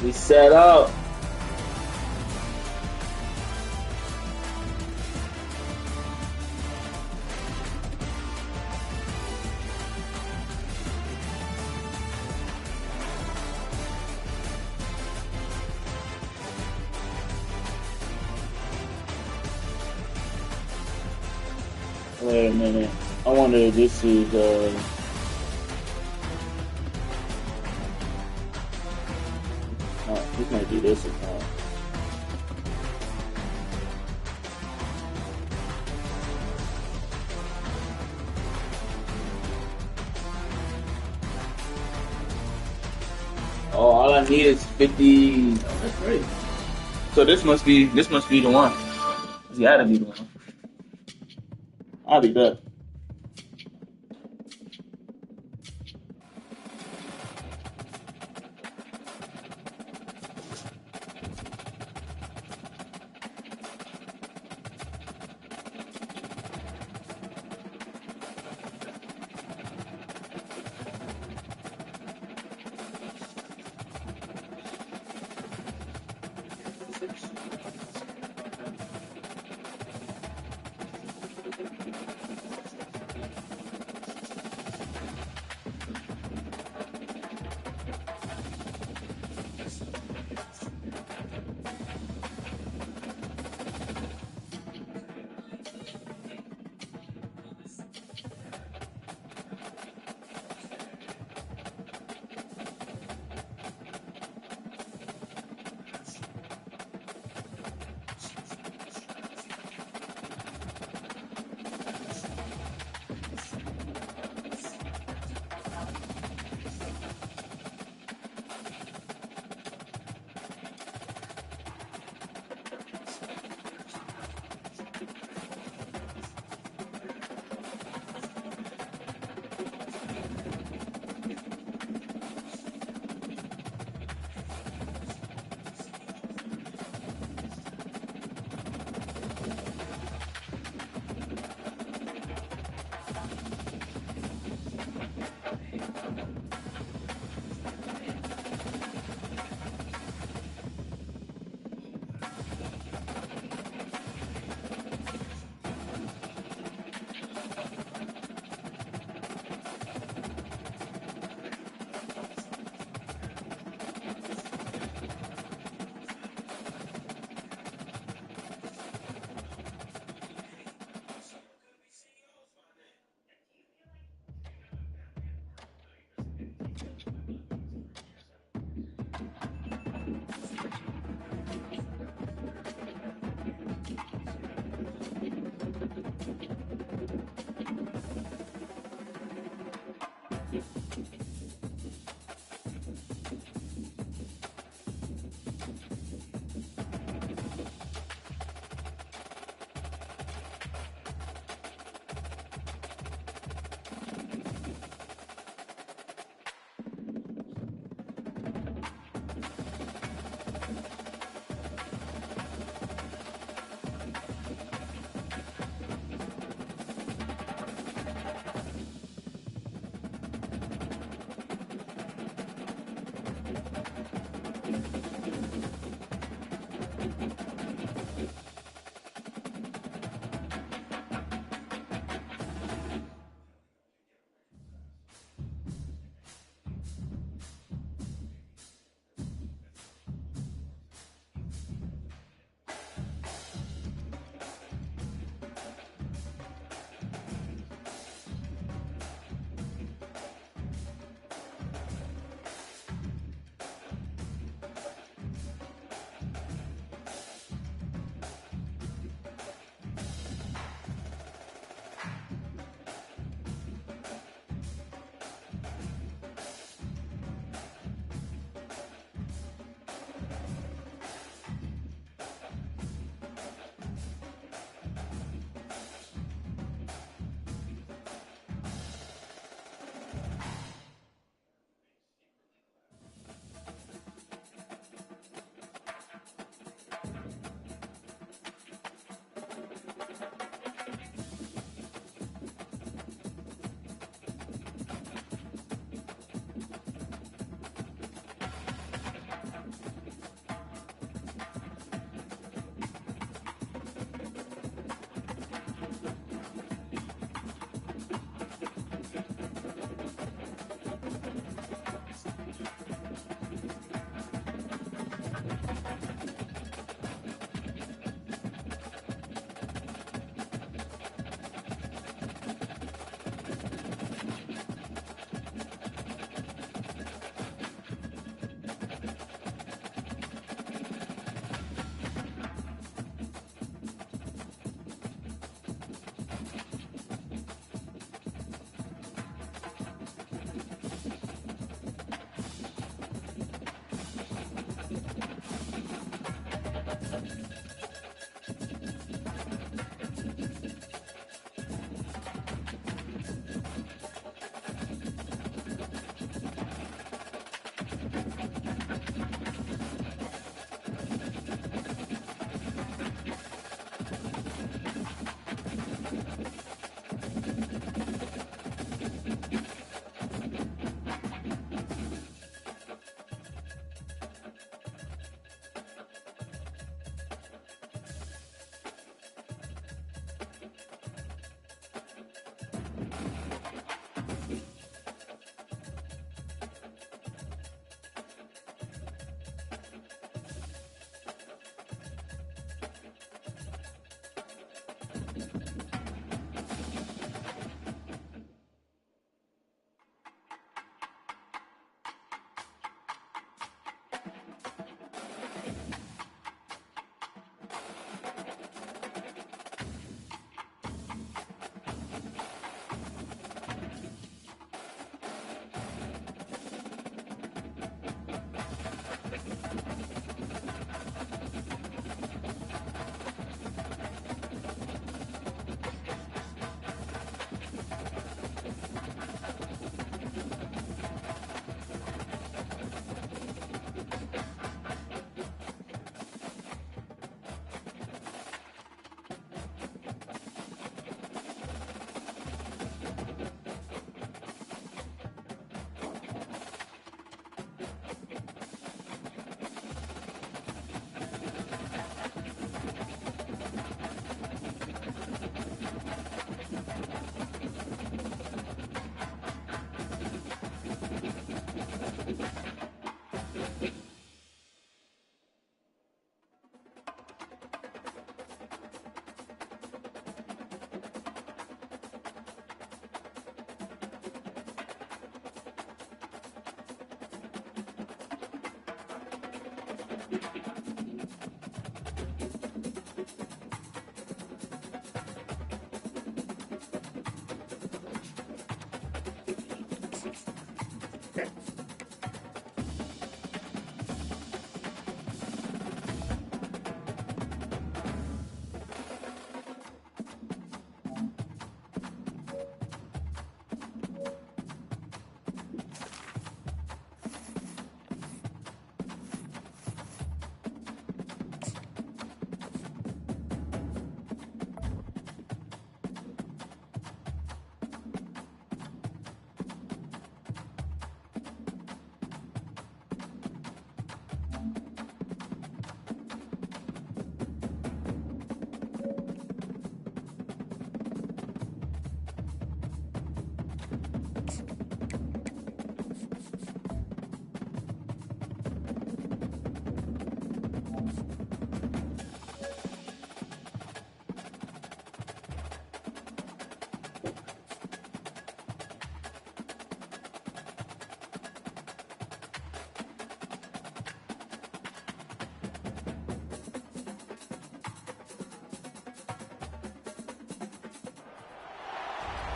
We set up. Wait a minute. I wonder if this is this might be this account. Oh, all I need is 50. Oh, that's great. So this must be the one. This gotta be the one. I'll be back.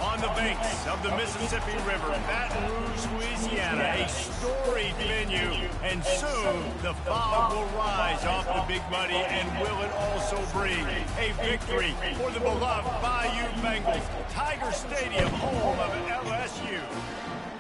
On the banks of the Mississippi River, Baton Rouge, Louisiana, a storied venue, and soon the fog will rise off the Big Muddy, and will it also bring a victory for the beloved Bayou Bengals, Tiger Stadium, home of LSU.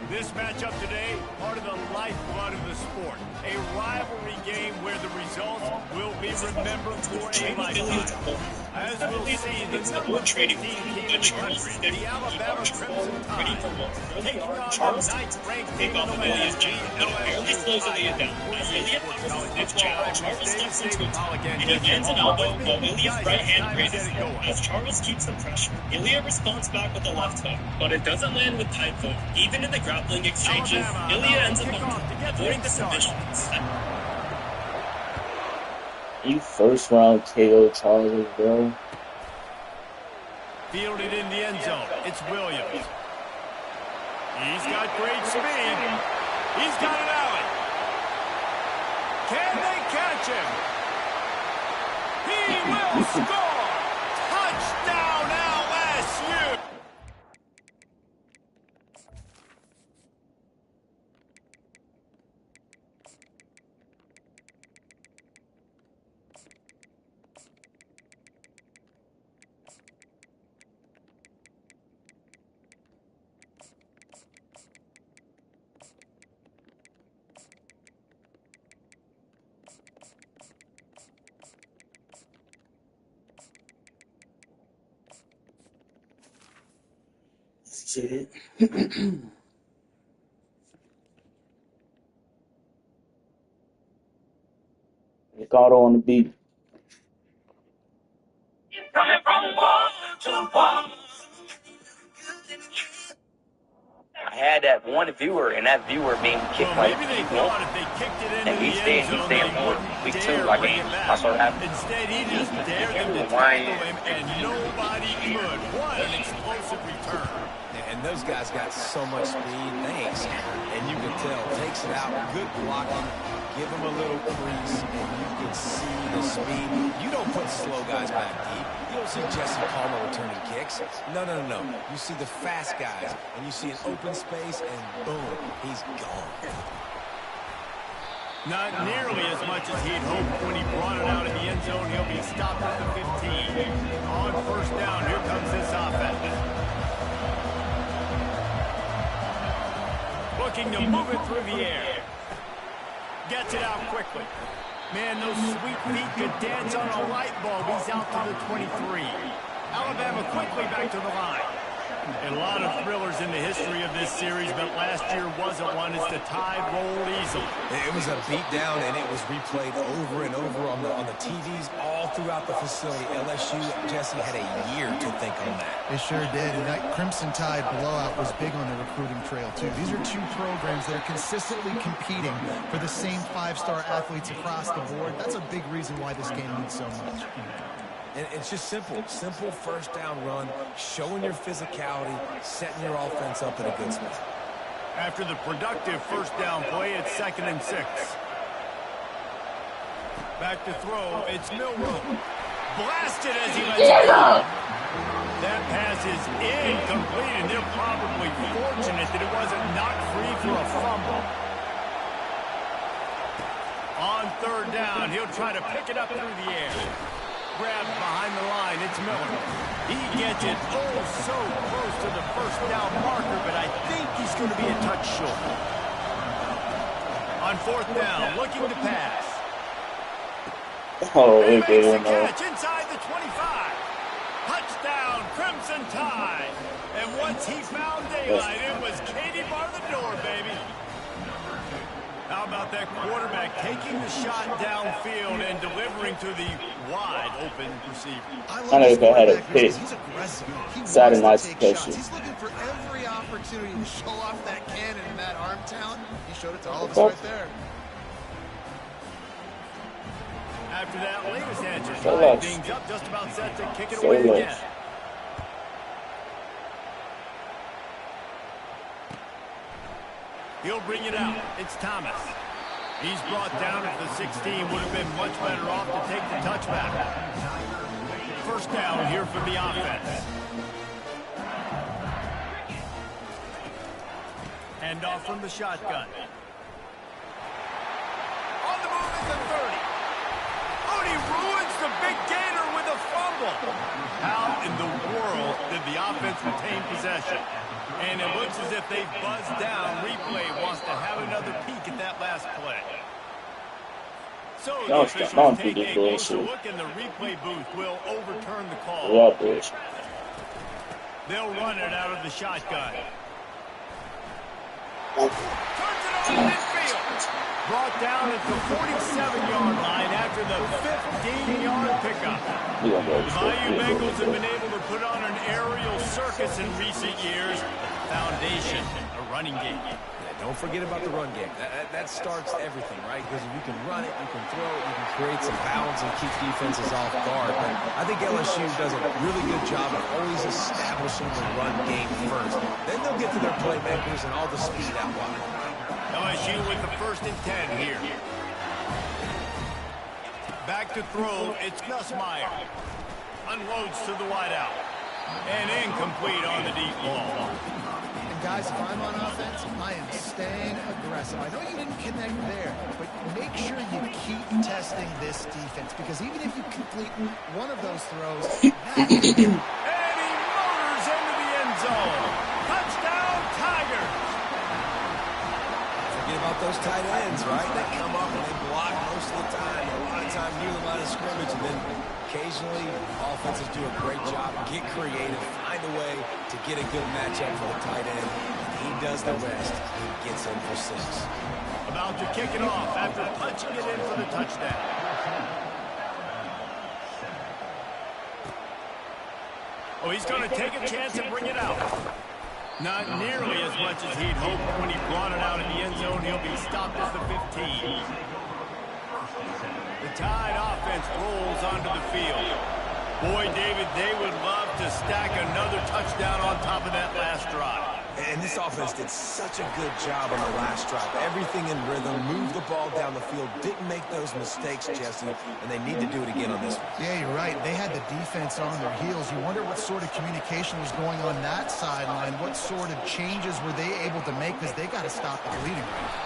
This matchup today, part of the lifeblood of the sport, a rivalry game where the results will be remembered for a lifetime. As we'll see, the number 15 team in the country, the Alabama Crimson Tide, take on the ninth-ranked team in the land, the LSU Tigers. It's Charles steps into it, and he lands an elbow while Ilya's right hand raises him. As Charles keeps the pressure, Ilya responds back with the left hook, but it doesn't land with tight foot. Even in the grappling exchanges, Ilya ends up avoiding the submission. You first round KO Charles, bro. Fielded in the end zone. It's Williams. He's got great speed. He's got an alley. Can they catch him? He will score! Touchdown LSU! Shit. Ricardo on the beat. Coming from wall to wall. I had that one viewer, and that viewer being kicked like and he's staying more week 2 like I saw that happen. Instead, he just dared them to tackle him, and nobody could. What an explosive return. And those guys got so much speed, they ain't scared. And you can tell, takes it out, good blocking, give him a little crease, and you can see the speed. You don't put slow guys back deep. You don't see Jesse Palmer returning kicks. No. You see the fast guys, and you see an open space, and boom, he's gone. Not nearly as much as he'd hoped when he brought it out in the end zone. He'll be stopped at the 15. On first down, here comes this offense. Looking to move it through the air. Gets it out quickly. Man, those sweet feet could dance on a light bulb. He's out to the 23. Alabama quickly back to the line. A lot of thrillers in the history of this series, but last year wasn't one as the Tide rolled easily. It was a beatdown, and it was replayed over and over on the TVs all throughout the facility. LSU, Jesse, had a year to think on that. They sure did, and that Crimson Tide blowout was big on the recruiting trail, too. These are two programs that are consistently competing for the same five-star athletes across the board. That's a big reason why this game means so much. And it's just simple first down run, showing your physicality, setting your offense up in a good spot. After the productive first down play, it's 2nd and 6. Back to throw. It's Milroe. Blasted as he lets it go. That pass is incomplete, and they're probably fortunate that it wasn't knocked free for a fumble. On third down, he'll try to pick it up through the air. Grabbed behind the line, it's Miller. He gets it so close to the first down marker, but I think he's going to be a touch short. On fourth down, looking to pass. Oh, He we makes didn't the know. catch inside the 25. Touchdown, Crimson Tide. And once he found daylight, it was Katie bar the door, baby. How about that quarterback taking the shot downfield and delivering to the wide open receiver? I I love know this if I had a quarterback because pick. he's aggressive. He Saturday wants night's to take special. shots. He's looking for every opportunity to show off that cannon and that arm talent. He showed it to all of us Okay. right there. After that latest answer, So tied much. things up, just about set to kick it So away much. again. He'll bring it out. It's Thomas. He's brought down at the 16. Would have been much better off to take the touchback. First down here for the offense. Hand off from the shotgun. On the move is the 30. Oh, and he ruins the big gainer with a fumble. How in the world did the offense retain possession? And it looks as if they've buzzed down. Replay wants to have another peek at that last play. So the Don't officials don't do take this a closer bullshit. look, and the replay booth will overturn the call. Yeah, bitch. They'll run it out of the shotgun. Turns it on midfield. Brought down at the 47-yard line after the 15-yard pickup. We gonna go The to Bayou sleep. Bengals have been able to put on an aerial circus in recent years. Foundation, a running game. Yeah, don't forget about the run game. That starts everything, right? Because if you can run it, you can throw it, you can create some balance and keep defenses off guard. But I think LSU does a really good job of always establishing the run game first. Then they'll get to their playmakers and all the speed out wide. LSU with the 1st and 10 here. Back to throw, it's Nussmeier. Unloads to the wideout. And incomplete on the deep ball. And guys, if I'm on offense, I am staying aggressive. I know you didn't connect there, but make sure you keep testing this defense, because even if you complete one of those throws, And he motors into the end zone. Touchdown, Tigers. Forget about those tight ends, right? They come up and they block most of the time. A lot of time near the line of scrimmage, and then occasionally offenses do a great job, get creative, find a way to get a good matchup for the tight end. He does the rest. He gets in for 6. About to kick it off after punching it in for the touchdown. Oh, he's going to take a chance and bring it out. Not nearly as much as he'd hoped when he brought it out in the end zone. He'll be stopped at the 15. The Tide offense rolls onto the field. Boy, David, they would love to stack another touchdown on top of that last drive. And this offense did such a good job on the last drive. Everything in rhythm, moved the ball down the field, didn't make those mistakes, Jesse, and they need to do it again on this one. yeah, you're right. They had the defense on their heels. You wonder what sort of communication was going on that sideline. What sort of changes were they able to make, because they got to stop the bleeding right now.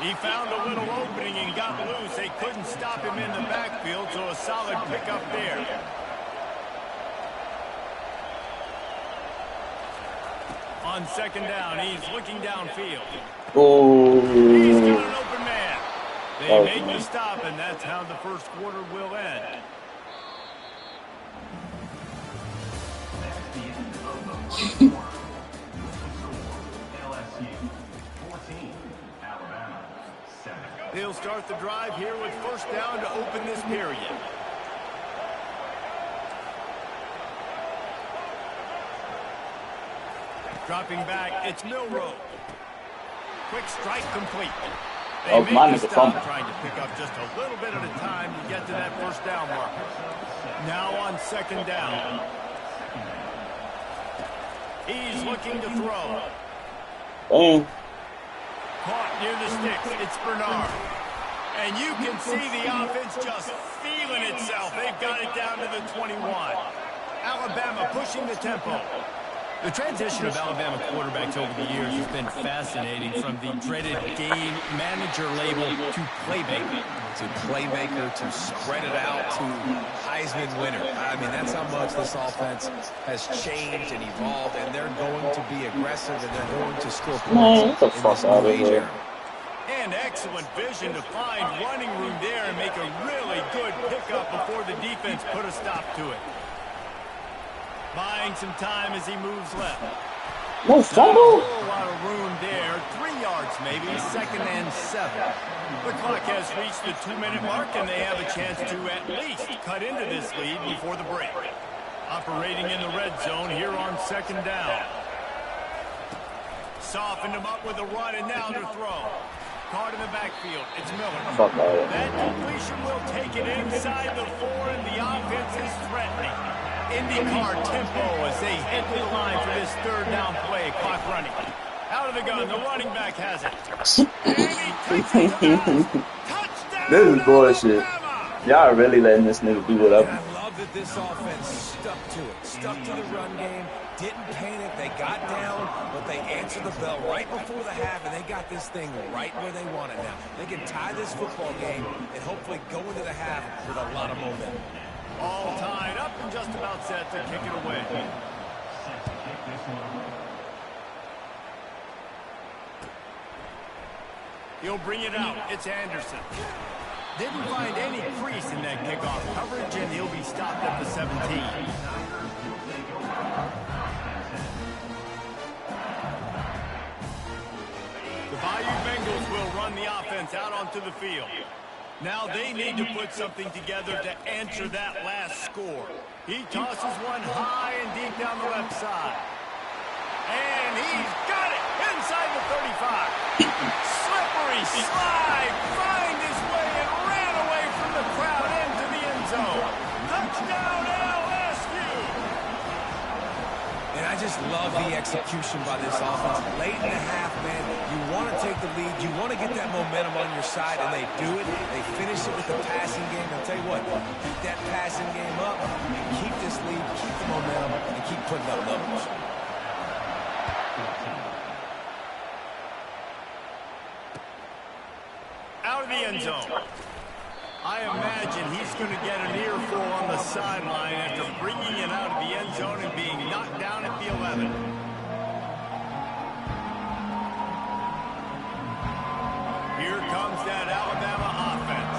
He found a little opening and got loose. They couldn't stop him in the backfield, so a solid pickup there. On 2nd down, he's looking downfield. He's Oh, got an open man. They Oh, make man. the stop, and that's how the first quarter will end. They'll start the drive here with 1st down to open this period. Dropping back, it's Milroe. Quick strike complete. They Oh, make mine the is a stop, fumble. trying to pick up just a little bit at a time to get to that 1st down marker. Now on 2nd down. He's looking to throw. damn. Caught near the sticks. It's Bernard. And you can see the offense just feeling itself. They've got it down to the 21. Alabama pushing the tempo. The transition of Alabama quarterbacks over the years has been fascinating, from the dreaded game manager label to playmaker. To playmaker, to spread it out, to Heisman winner. I mean, that's how much this offense has changed and evolved, and they're going to be aggressive, and they're going to score points in this new age era. And excellent vision to find running room there and make a really good pickup before the defense put a stop to it. Buying some time as he moves left. No fumble. A whole lot of room there. 3 yards maybe. 2nd and 7. The clock has reached the 2-minute mark, and they have a chance to at least cut into this lead before the break. Operating in the red zone here on 2nd down. Softened him up with a run, and now to throw. Caught in the backfield. It's Miller. That completion will take it inside the 4, and the offense is threatening. IndyCar tempo as they head to the line for this 3rd down play. Clock running. Out of the gun. The running back has it. And he takes it to the touchdown. This is bullshit. Y'all are really letting this nigga do whatever. And I love that this offense stuck to it. Stuck to the run game. Didn't panic. They got down, but they answered the bell right before the half, and they got this thing right where they want it now. They can tie this football game and hopefully go into the half with a lot of momentum. All tied up and just about set to kick it away. He'll bring it out. It's Anderson. Didn't find any crease in that kickoff coverage, and he'll be stopped at the 17. The Bayou Bengals will run the offense out onto the field. Now they need to put something together to answer that last score. He tosses one high and deep down the left side. And he's got it inside the 35. Slippery slide, find his way and ran away from the crowd into the end zone. Touchdown LSU. And I just love the execution by this offense. Late in the half, man, you want to take the lead. You want to get that momentum on your side, and they do it. They finish it with the passing game. I'll tell you what, keep that passing game up, and keep this lead, keep the momentum, and keep putting up numbers. Out of the end zone. I imagine he's going to get an earful on the sideline after bringing it out of the end zone and being knocked down at the 11. Here comes that Alabama offense.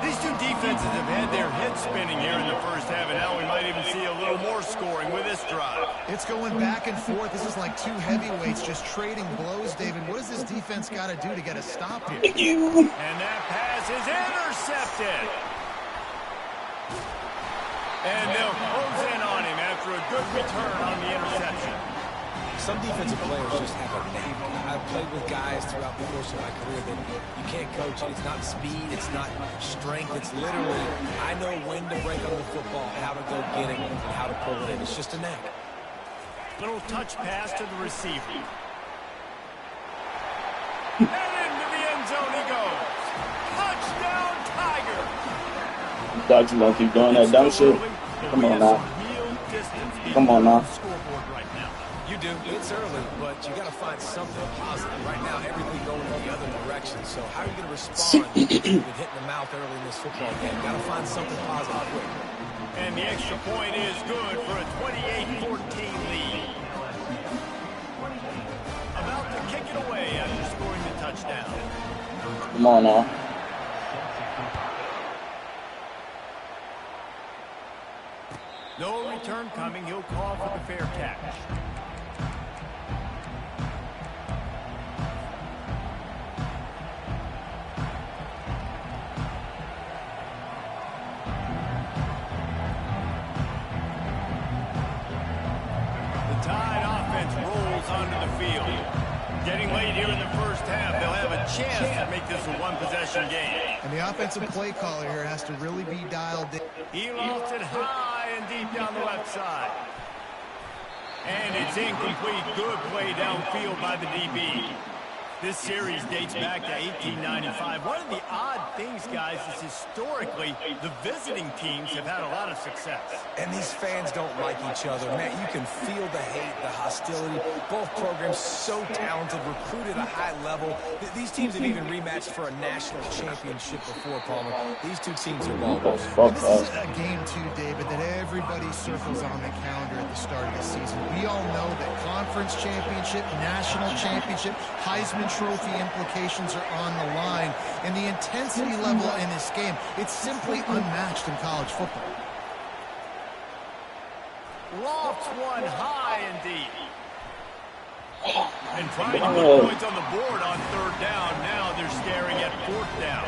These two defenses have had their heads spinning here in the first half, and now we might even see a little more scoring with this drive. It's going back and forth. This is like two heavyweights just trading blows, David. What does this defense got to do to get a stop here? And that pass is intercepted. And they'll close in on him after a good return on the interception. Some defensive players just have a knack. I've played with guys throughout the course of my career that you can't coach it. It's not speed, it's not strength. It's literally, I know when to break on the football, how to go get it, and how to pull it in. It's just a knack. Little touch pass to the receiver. And into the end zone he goes. Touchdown, Tiger. Dogs gonna keep doing that dumb shit. Come on now. Come on now. You do. It's early, but you got to find something positive. Right now, everything going in the other direction. So how are you going to respond with hitting the mouth early in this football game? Got to find something positive quick. And the extra point is good for a 28-14 lead. About to kick it away after scoring the touchdown. Come on now. No return coming. He'll call for the fair catch. Onto the field. Getting late here in the first half, they'll have a chance to make this a one-possession game. And the offensive play caller here has to really be dialed in. He lost it high and deep down the left side. And it's incomplete. Good play downfield by the DB. This series dates back to 1895. One of the odd things, guys, is historically the visiting teams have had a lot of success. And these fans don't like each other. Man, you can feel the hate, the hostility. Both programs so talented, recruited at a high level. These teams have even rematched for a national championship before, Palmer. These two teams are ballers. This is a game, too, David, that everybody circles on the calendar at the start of the season. We all know that conference championship, national championship, Heisman Trophy implications are on the line. And the intensity level in this game, it's simply unmatched in college football. Lofts one high indeed. And trying to put points on the board on third down. Now they're staring at fourth down.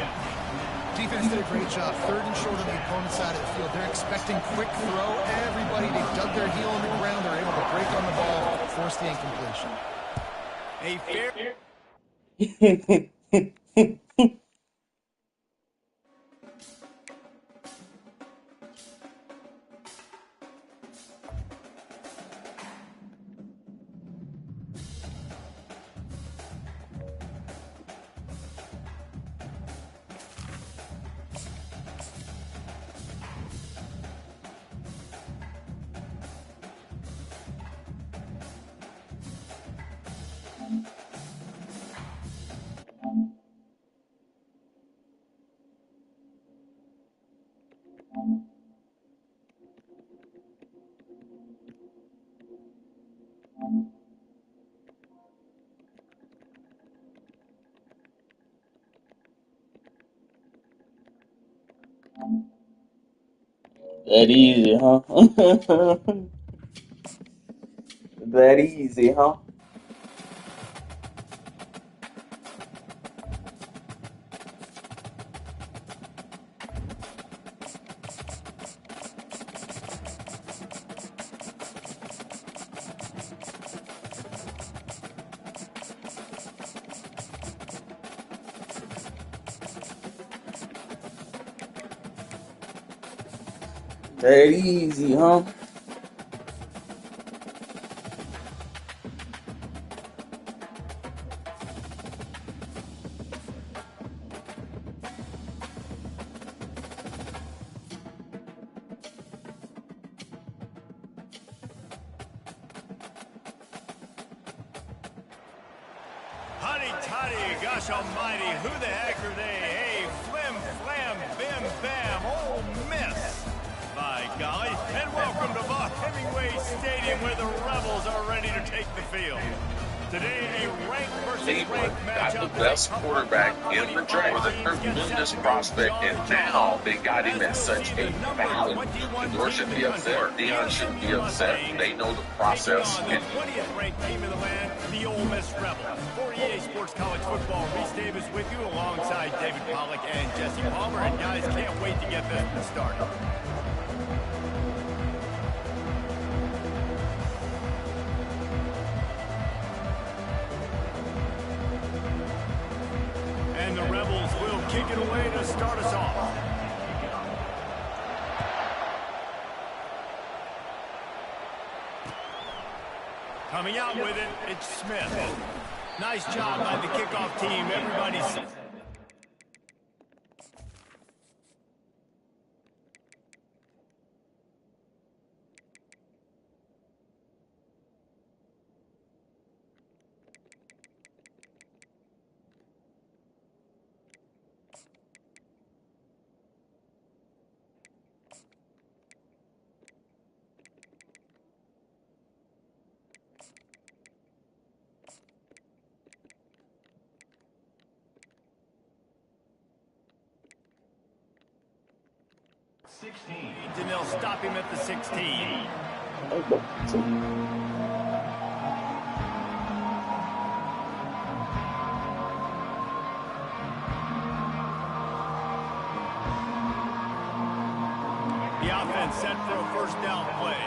Defense did a great job. Third and short on the opponent's side of the field. They're expecting quick throw. Everybody, they dug their heel in the ground. They're able to break on the ball, force the incompletion. A fair... That easy, huh? That easy, huh? That easy, huh? Huddy-tuddy, gosh almighty, who the heck are they? Hey, flim, flam, bim, bam, Ole Miss. By golly, and welcome to Bob Hemingway Stadium where the Rebels are ready to take the field. Today, a ranked versus ranked matchup. Got the best quarterback in the draft with a tremendous prospect, and now they got him at such a value. Shedeur shouldn't be upset. Dion shouldn't be upset. They know the process. The 20th ranked team in the land, the Ole Miss Rebels. For EA Sports College Football, Reese Davis with you alongside David Pollack and Jesse Palmer. And guys, can't wait to get this started. And the Rebels will kick it away to start us off. Coming out with it, it's Smith. Nice job by the kickoff team. Everybody's... And they'll stop him at the 16. The offense set for a first down play.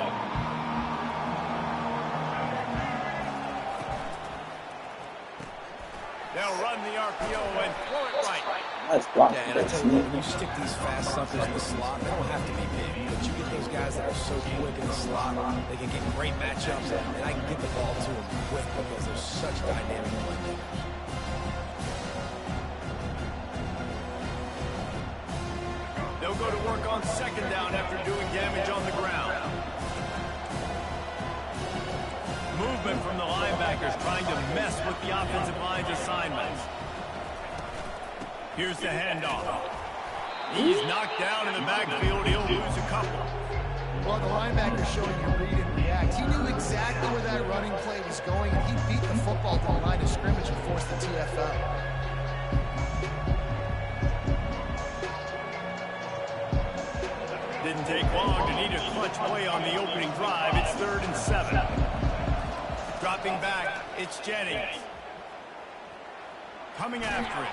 They'll run the RPO and throw it right. Nice block. Yeah, and I tell you, when you stick these fast suckers in the slot, they don't have to be big. But you get those guys that are so quick in the slot, they can get great matchups, and I can get the ball to them quick because they're such dynamic playmakers. they'll go to work on second down after doing damage on the ground. Movement from the linebackers trying to mess with the offensive line's assignments. Here's the handoff. He's knocked down in the backfield. He'll lose a couple. Well, the linebacker showing you read and react. He knew exactly where that running play was going, and he beat the football to the line of scrimmage and forced the TFL. Didn't take long to need a clutch play on the opening drive. It's 3rd and 7. Dropping back, it's Jennings. Coming after it.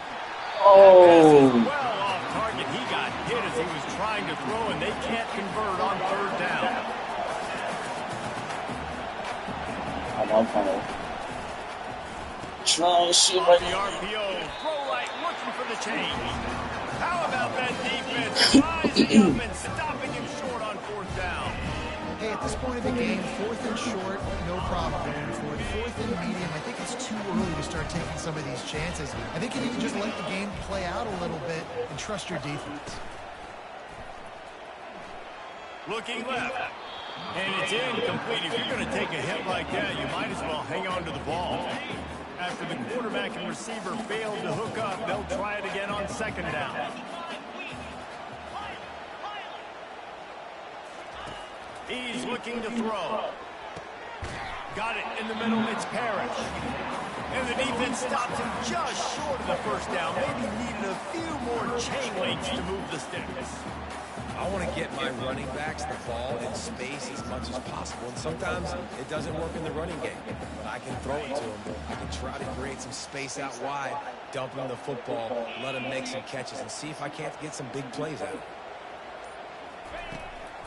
Oh. Well off target. He got hit as he was trying to throw, and they can't convert on 3rd down. I'm kind of trying to shoot Off the RPO, throw right, looking for the change. How about that defense rising up and stopping him short on 4th down? Hey, at this point of the game, 4th and short, no problem going for it. 4th and medium, I think it's too early to start taking some of these chances. I think you need to just let the game play out a little bit and trust your defense. Looking left. And it's incomplete. If you're going to take a hit like that, you might as well hang on to the ball. After the quarterback and receiver failed to hook up, they'll try it again on 2nd down. He's looking to throw. Got it in the middle, it's Parrish. And the defense stops him just short of the 1st down. Maybe needed a few more chain links to move the sticks. I want to get my running backs the ball in space as much as possible. And sometimes it doesn't work in the running game. But I can throw it to them. I can try to create some space out wide, dump him the football, let him make some catches, and see if I can't get some big plays out of it.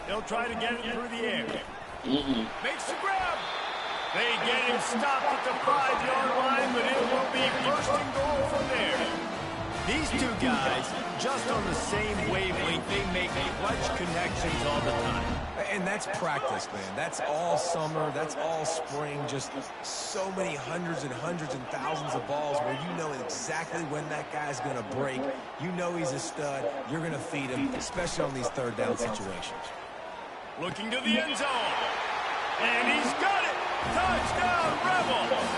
They'll try to get it through the air. Makes the grab. They get him stopped at the 5-yard line, but it will be 1st and goal from there. These two guys, just on the same wavelength, they make clutch connections all the time. And that's practice, man. That's all summer. That's all spring. Just so many hundreds and thousands of balls where you know exactly when that guy's going to break. You know he's a stud. You're going to feed him, especially on these 3rd down situations. Looking to the end zone. And he's got it. Touchdown, Rebels.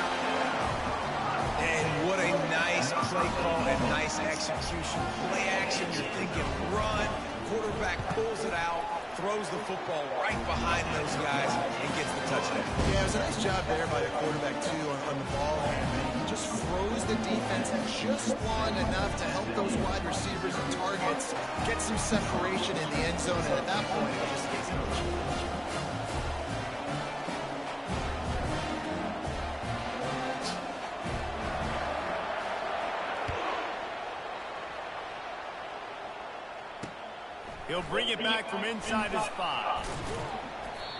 And what a nice play call and nice execution. Play action, you're thinking run. Quarterback pulls it out, throws the football right behind those guys, and gets the touchdown. Yeah, it was a nice job there by the quarterback, too, on the ball hand. He just froze the defense just long enough to help those wide receivers and targets get some separation in the end zone, and at that point, it just gets no chance. He'll bring it back from inside his 5.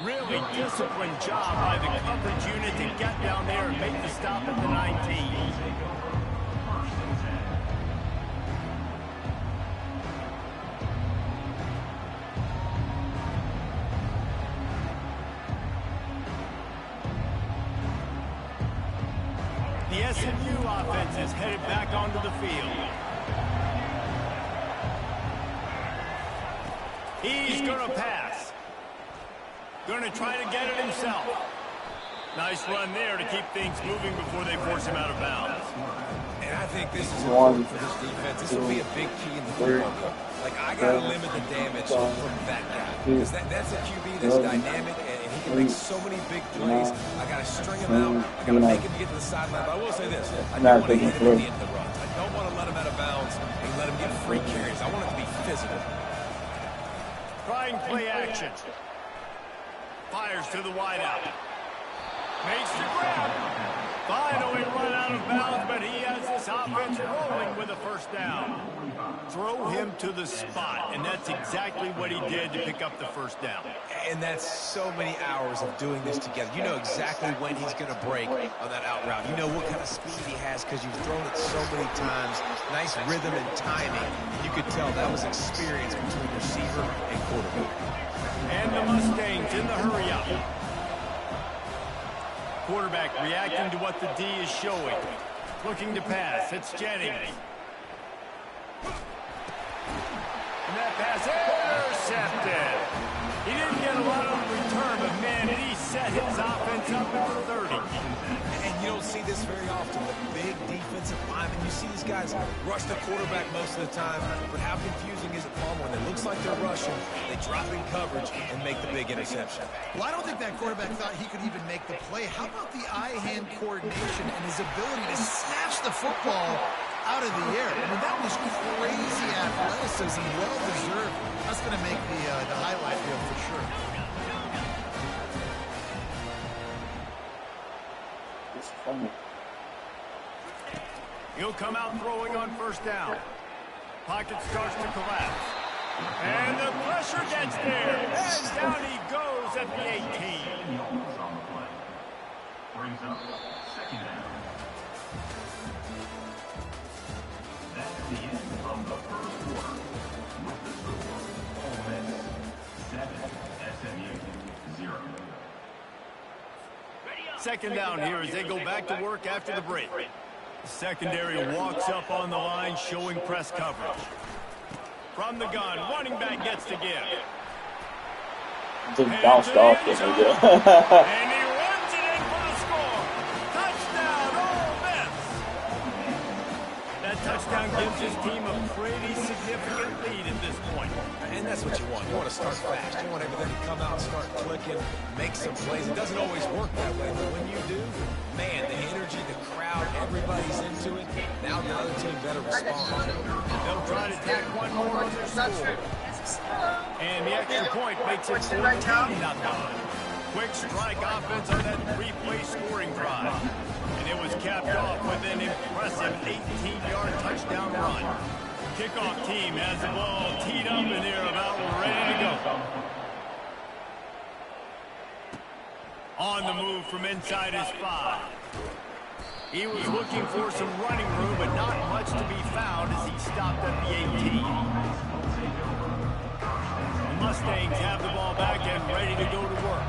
Really disciplined job by the coverage unit to get down there and make the stop at the 19. The SMU offense is headed back onto the field. He's going to pass. Going to try to get it himself. Nice run there to keep things moving before they force him out of bounds. And I think this is important for this defense. This will be a big key in the football game. Like, I got to limit the damage from that guy. Because that's a QB that's dynamic, and he can make so many big plays. I got to string him out. I got to make him get to the sideline. But I will say this. I don't want to hit him at the end of the runs. I don't want to let him out of bounds and let him get free carries. I want it to be physical. Trying play action. Fires to the wideout. Makes the grab. Finally run out of bounds, but he has this offense rolling with a 1st down. Throw him to the spot, and that's exactly what he did to pick up the 1st down. And that's so many hours of doing this together. You know exactly when he's going to break on that out route. You know what kind of speed he has because you've thrown it so many times. Nice rhythm and timing. You could tell that was experience between receiver and quarterback. And the Mustangs in the hurry-up. Quarterback reacting to what the D is showing. Looking to pass. It's Jennings. And that pass, He didn't get a lot of return, but man, did he set his offense up at the 30. And you don't see this very often. The big defensive linemen, you see these guys rush the quarterback most of the time, but how confusing is it, Palmer, when it looks like they're rushing, they drop in coverage and make the big interception? Well, I don't think that quarterback thought he could even make the play. How about the eye-hand coordination and his ability to snatch the football out of the air? I mean, that was crazy athleticism, well-deserved. That's going to make the highlight reel for sure. It's funny. He'll come out throwing on first down. Pocket starts to collapse. And the pressure gets there. And down he goes at the 18. Brings up second down. That's the end of the first quarter. With the score, Ole Miss 7, SMU 0. Second down here as they go back to work after the break. The secondary walks up on the line showing press coverage. From the gun, running back gets to give. Just bounced off it. And he runs it in for the score. Touchdown, Ole Miss. That touchdown gives his team a pretty significant lead at this point. And that's what you want. You want to start fast. You want everything to come out, start clicking, make some plays. It doesn't always work that way, but when you do, man, the energy, the crowd, everybody's into it. Now the other team better respond. They'll try to tack one more on their score. And the extra point makes it 14-0. Quick strike offense on that three-play scoring drive. And it was capped off with an impressive 18-yard touchdown run. Kickoff team has the ball teed up and they're about ready to go. On the move from inside his 5. He was looking for some running room, but not much to be found as he stopped at the 18. The Mustangs have the ball back and ready to go to work.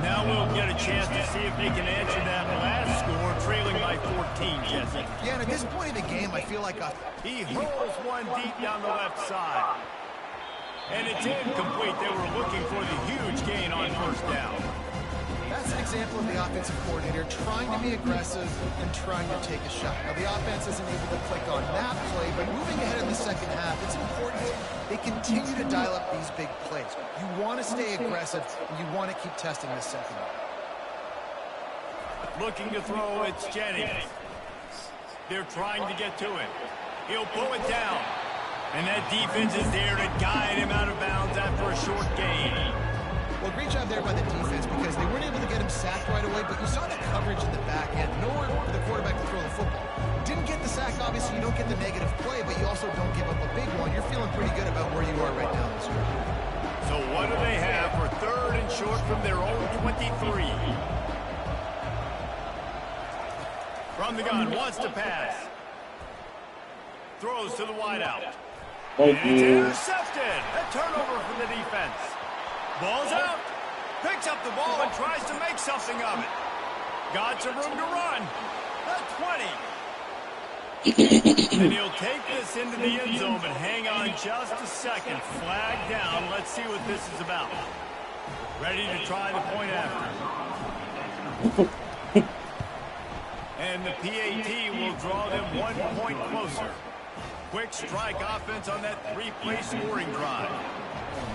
Now we'll get a chance to see if they can answer that last score, trailing by 14, Jesse. Yeah, and at this point in the game, I feel like He hurls one deep down the left side. And it's incomplete. They were looking for the huge gain on first down. that's an example of the offensive coordinator trying to be aggressive and trying to take a shot. Now, the offense isn't able to click on that play, but moving ahead in the second half, it's important they continue to dial up these big plays. You want to stay aggressive, and you want to keep testing this secondary. Looking to throw, it's Jennings. They're trying to get to it. He'll pull it down. And that defense is there to guide him out of bounds after a short gain. Well, great job there by the defense because they weren't able to get him sacked right away, but you saw that coverage in the back end. Nowhere for the quarterback to throw the football. Didn't get the sack, obviously. You don't get the negative play, but you also don't give up a big one. You're feeling pretty good about where you are right now this year. So what do they have for third and short from their own 23? From the gun, wants to pass. Throws to the wideout. Thank It's you. intercepted. A turnover for the defense. Ball's out. Picks up the ball and tries to make something of it. Got some room to run. The 20. And he'll take this into the end zone, but hang on just a second. Flag down. Let's see what this is about. Ready to try the point after. And the PAT will draw them 1 point closer. Quick strike offense on that three-play scoring drive.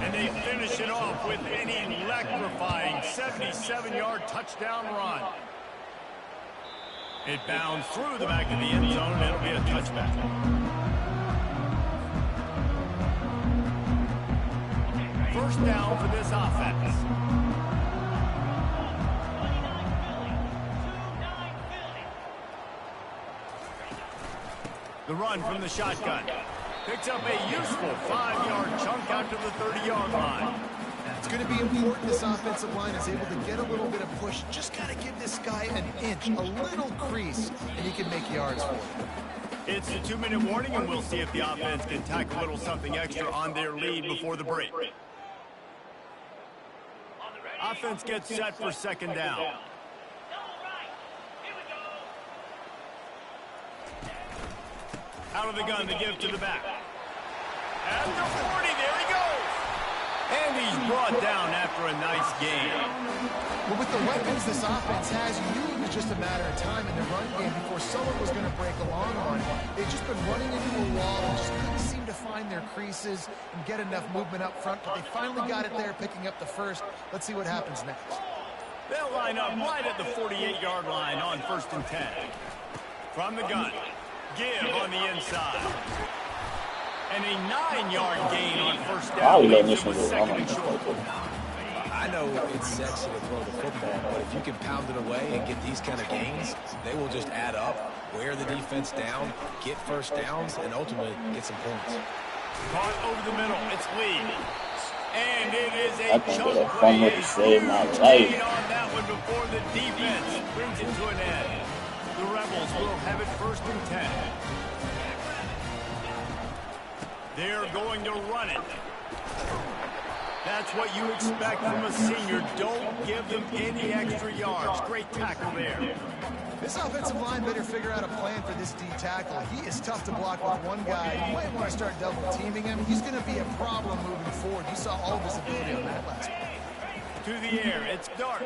And they finish it off with an electrifying 77-yard touchdown run. It bounds through the back of the end zone, and it'll be a touchback. First down for this offense. The run from the shotgun. Picks up a useful 5-yard chunk out to the 30-yard line. It's going to be important this offensive line is able to get a little bit of push. Just got to give this guy an inch, a little crease, and he can make yards for it. It's the 2-minute warning, and we'll see if the offense can tack a little something extra on their lead before the break. Offense gets set for second down. Out of the gun, the give to the back. At the 40, there he goes. And he's brought down after a nice game. Well, with the weapons this offense has, you knew it was just a matter of time in the run game before someone was going to break a long one. They've just been running into a wall and just couldn't seem to find their creases and get enough movement up front, but they finally got it there, picking up the first. Let's see what happens next. They'll line up right at the 48-yard line on 1st and 10. From the gun, give on the inside. And a 9-yard gain on 1st down. I know it's sexy to throw the football, but if you can pound it away and get these kind of gains, they will just add up, wear the defense down, get first downs, and ultimately get some points. Caught over the middle. It's Lee. And it is a chunk fun way play. to save my Huge life. gain on that one before the defense brings it to an end. The Rebels will have it 1st and 10. They're going to run it. That's what you expect from a senior. Don't give them any extra yards. Great tackle there. This offensive line better figure out a plan for this D tackle. He is tough to block with one guy. You might want to start double teaming him. He's going to be a problem moving forward. You saw all of his ability on that last one. To the air, it's Dart.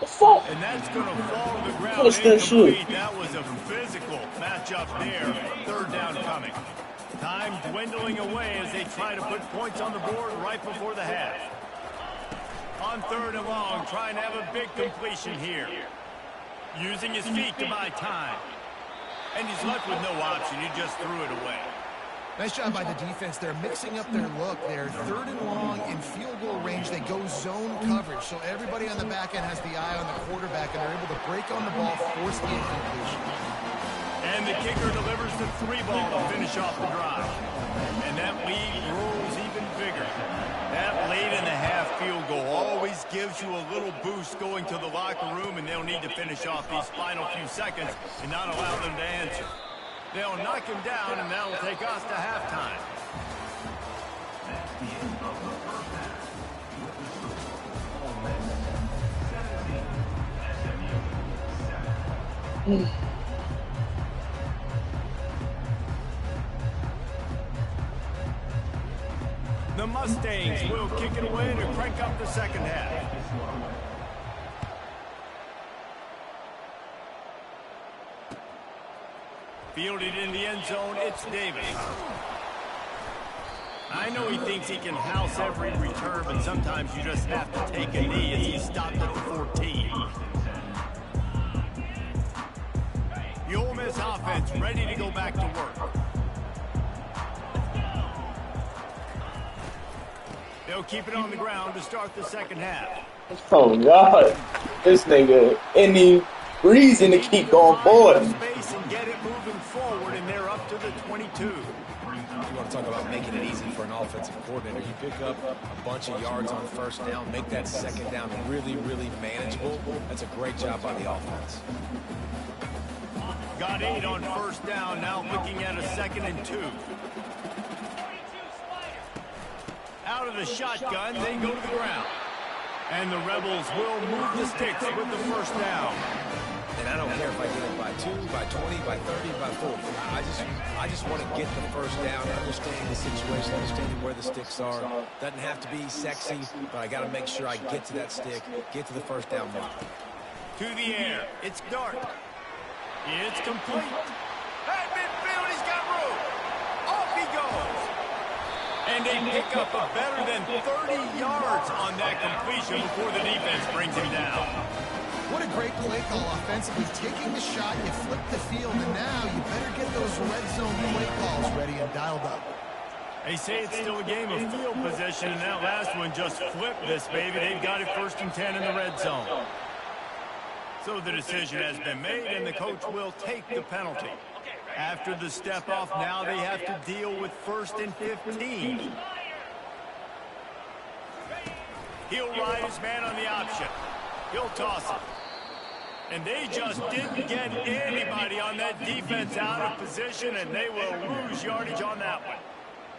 The fuck? And that's going to fall to the ground. What's that shoot? That was a physical matchup there. 3rd down coming. Time dwindling away as they try to put points on the board right before the half. On 3rd and long, trying to have a big completion here. Using his feet to buy time. And he's left with no option. He just threw it away. Nice job by the defense. They're mixing up their look. They're 3rd and long in field goal range. They go zone coverage. So everybody on the back end has the eye on the quarterback, and they're able to break on the ball, force the incompletion. And the kicker delivers the 3-ball to finish off the drive. And that lead grows even bigger. That late-in-the-half field goal always gives you a little boost going to the locker room, and they'll need to finish off these final few seconds and not allow them to answer. They'll knock him down, and that'll take us to halftime. That's the end of the first half. With the score, Ole Miss 17, SMU 7. The Mustangs will kick it away to crank up the second half. Fielded in the end zone, it's Davis. I know he thinks he can house every return, but sometimes you just have to take a knee as he stopped at the 14. The Ole Miss offense ready to go back to work. They'll keep it on the ground to start the second half. Oh God, this nigga any reason to keep going forward. Space and get it moving forward, and they're up to the 22. You want to talk about making it easy for an offensive coordinator. You pick up a bunch of yards on 1st down, make that 2nd down really, really manageable. That's a great job by the offense. Got 8 on 1st down, now looking at a 2nd and 2. Out of the shotgun, they go to the ground. And the Rebels will move the sticks with the 1st down. And I don't care if I get it by 2, by 20, by 30, by 40. I just want to get the 1st down, understand the situation, understanding where the sticks are. Doesn't have to be sexy, but I got to make sure I get to that stick, get to the 1st down mark. To the air, it's Dart. It's complete. At midfield, he's got room. Off he goes. And they pick up a better than 30 yards on that completion before the defense brings him down. What a great play call offensively. Taking the shot, you flip the field, and now you better get those red zone play calls ready and dialed up. They say it's still a game of field position, and that last one just flipped this baby. They've got it 1st and 10 in the red zone. So the decision has been made, and the coach will take the penalty. After the step off, now they have to deal with 1st and 15. He'll ride his man on the option. He'll toss it. And they just didn't get anybody on that defense out of position, and they will lose yardage on that one.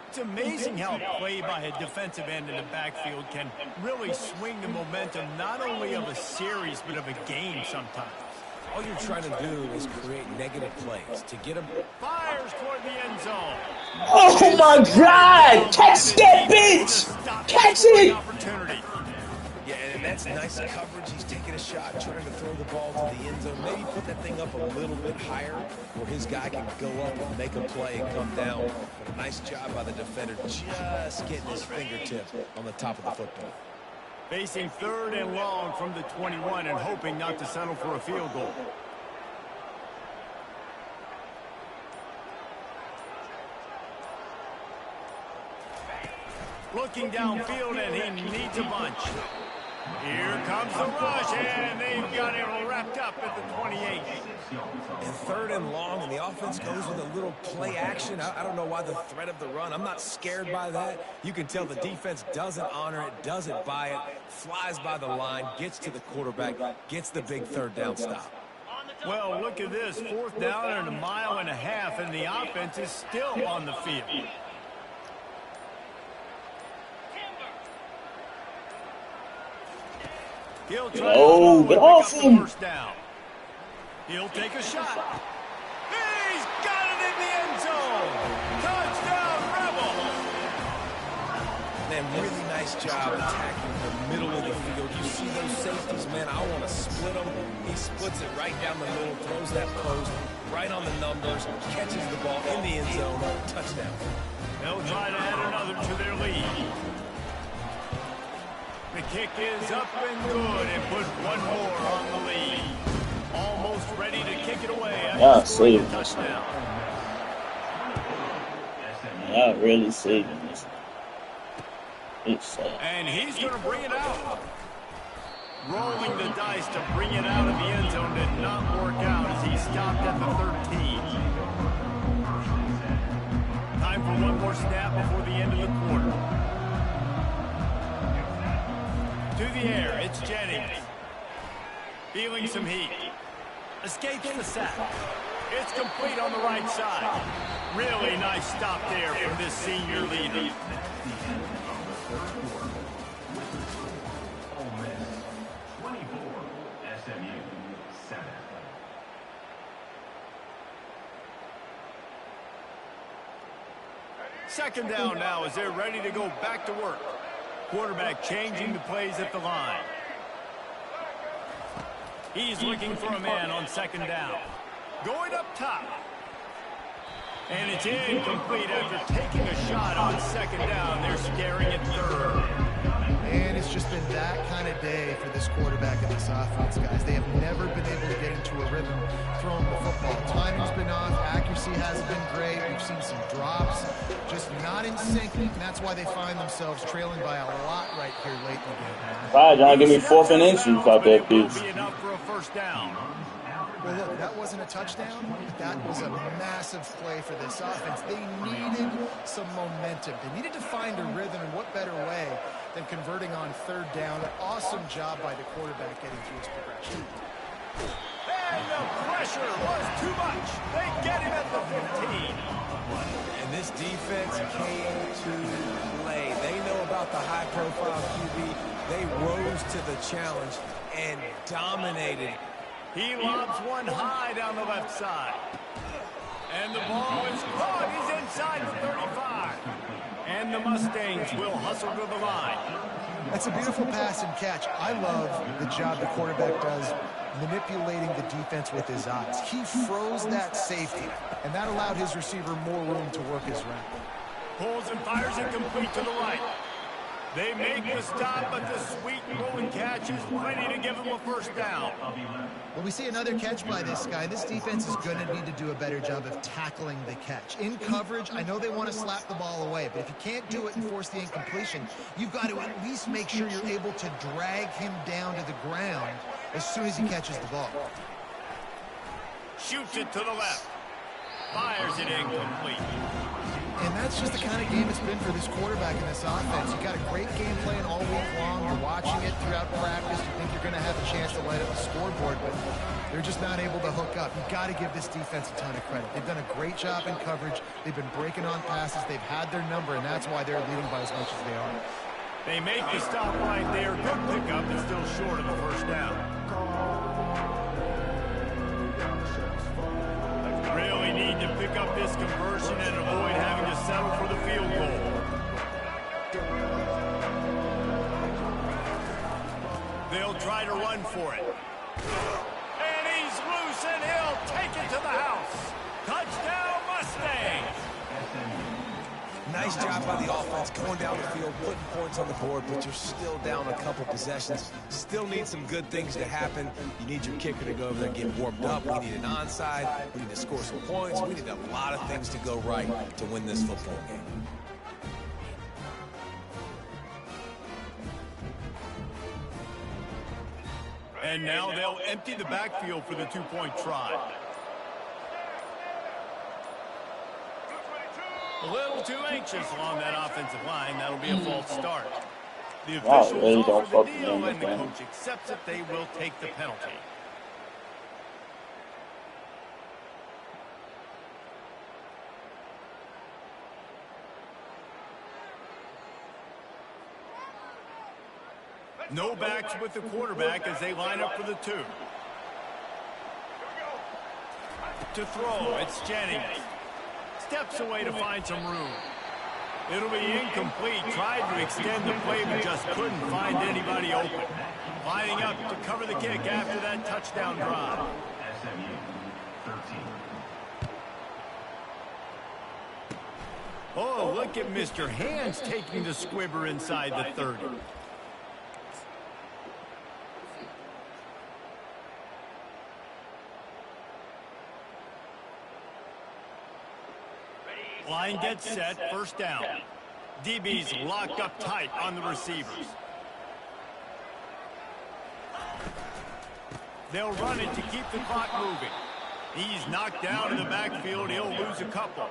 It's amazing how a play by a defensive end in the backfield can really swing the momentum not only of a series, but of a game sometimes. All you're trying to do is create negative plays to get them. Fires toward the end zone. Oh Oh my God! Catch that bitch! Catch it! Yeah, and that's nice coverage. He's taking a shot, trying to throw the ball to the end zone. Maybe put that thing up a little bit higher where his guy can go up and make a play and come down. But a nice job by the defender just getting his fingertip on the top of the football. Facing 3rd and long from the 21 and hoping not to settle for a field goal. Looking downfield, and he needs a bunch. Here comes the rush, and they've got it wrapped up at the 28. And 3rd and long, and the offense goes with a little play action. I don't know why the threat of the run. I'm not scared by that. You can tell the defense doesn't honor it, doesn't buy it, flies by the line, gets to the quarterback, gets the big 3rd down stop. Well, look at this. 4th down and 1.5 miles, and the offense is still on the field. He'll try to get off him. first down. He'll take a shot. He's got it in the end zone. Touchdown, Rebels. Man, really nice job attacking the middle of the field. You see those safeties, man, I want to split them. He splits it right down the middle, throws that post, right on the numbers, catches the ball in the end zone, touchdown. They'll try to add another to their lead. The kick is up and good and put one more on the lead. Almost ready to kick it away after scoring a touchdown. Y'all really saving this. It's sad. And he's going to bring it out. Rolling the dice to bring it out of the end zone did not work out as he stopped at the 13. Time for one more snap before the end of the quarter. To the air, it's Jennings. Feeling some heat. Escapes the sack. It's complete on the right side. Really nice stop there from this senior leader. Ole Miss 24, SMU 7. Second down now as they're ready to go back to work. Quarterback changing the plays at the line. He's looking for a man on 2nd down. Going up top. And it's incomplete after taking a shot on 2nd down. They're scaring it 3rd. And it's just been that kind of day for this quarterback and this offense, guys. They have never been able to get into a rhythm throwing the football. Timing's been off. Accuracy hasn't been great. We've seen some drops. Just not in sync, and that's why they find themselves trailing by a lot right here late in the game. All right, y'all give me 4th and inches out there, bitch. Be enough for a first down. Well, look, that wasn't a touchdown, but that was a massive play for this offense. They needed some momentum. They needed to find a rhythm, and what better way than converting on 3rd down. An awesome job by the quarterback getting through his progression. And the pressure was too much. They get him at the 15. And this defense came to play. They know about the high-profile QB. They rose to the challenge and dominated. He lobs one high down the left side. And the ball is caught. He's inside the 35. And the Mustangs will hustle to the line. That's a beautiful pass and catch. I love the job the quarterback does manipulating the defense with his eyes. He froze that safety, and that allowed his receiver more room to work his route. Pulls and fires it complete to the right. They make the stop, but the sweet rolling catch is ready to give him a first down. Well, we see another catch by this guy. This defense is going to need to do a better job of tackling the catch. In coverage, I know they want to slap the ball away, but if you can't do it and force the incompletion, you've got to at least make sure you're able to drag him down to the ground as soon as he catches the ball. Shoots it to the left. Fires it incomplete. And that's just the kind of game it's been for this quarterback in this offense. You got a great game plan all week long. You're watching it throughout practice. You think you're going to have a chance to light up the scoreboard, but they're just not able to hook up. You've got to give this defense a ton of credit. They've done a great job in coverage. They've been breaking on passes. They've had their number, and that's why they're leading by as much as they are. They make the stop right there. Good pickup, but still short of the first down. Really need to pick up this conversion and avoid having to settle for the try to run for it. And he's loose, and he'll take it to the house. Touchdown, Mustangs! Nice job by the offense going down the field, putting points on the board, but you're still down a couple possessions. Still need some good things to happen. You need your kicker to go over there and get warmed up. We need an onside. We need to score some points. We need a lot of things to go right to win this football game. And now they'll empty the backfield for the two-point try. A little too anxious along that offensive line. That'll be a false start. The officials really don't offer the fuck deal, with and the them. coach accepts it. They will take the penalty. No backs with the quarterback as they line up for the two. To throw, it's Jennings. Steps away to find some room. It'll be incomplete. Tried to extend the play, but just couldn't find anybody open. Lining up to cover the kick after that touchdown drive. SMU 13. Oh, look at Mr. Hands taking the squibber inside the 30. Line gets set, first down. DB's locked up tight on the receivers. They'll run it to keep the clock moving. He's knocked down in the backfield. He'll lose a couple.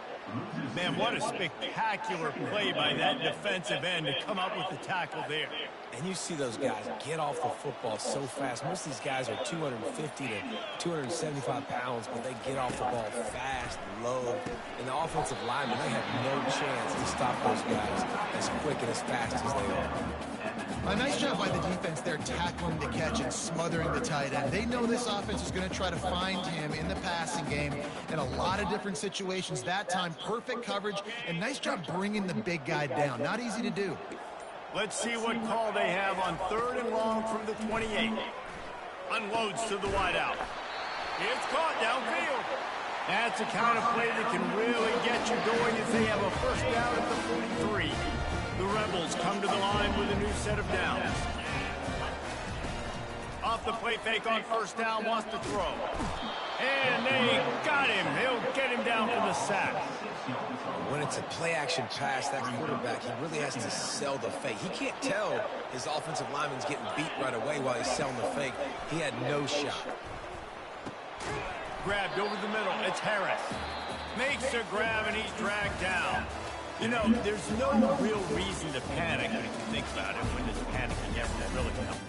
Man, what a spectacular play by that defensive end to come up with the tackle there. And you see those guys get off the football so fast. Most of these guys are 250 to 275 pounds, but they get off the ball fast, low. And the offensive linemen, they have no chance to stop those guys as quick and as fast as they are. A nice job by the defense there, tackling the catch and smothering the tight end. They know this offense is going to try to find him in the passing game in a lot of different situations. That time, perfect coverage, and nice job bringing the big guy down. Not easy to do. Let's see what call they have on 3rd and long from the 28. Unloads to the wideout. It's caught downfield. That's the kind of play that can really get you going as they have a first down at the 43. The Rebels come to the line with a new set of downs. Off the play fake on first down, wants to throw. And they got him. He'll get him down for the sack. When it's a play-action pass, that quarterback, he really has to sell the fake. He can't tell his offensive lineman's getting beat right away while he's selling the fake. He had no shot. Grabbed over the middle. It's Harris. Makes a grab, and he's dragged down. You know, there's no real reason to panic when you think about it when this panicking effort really counts.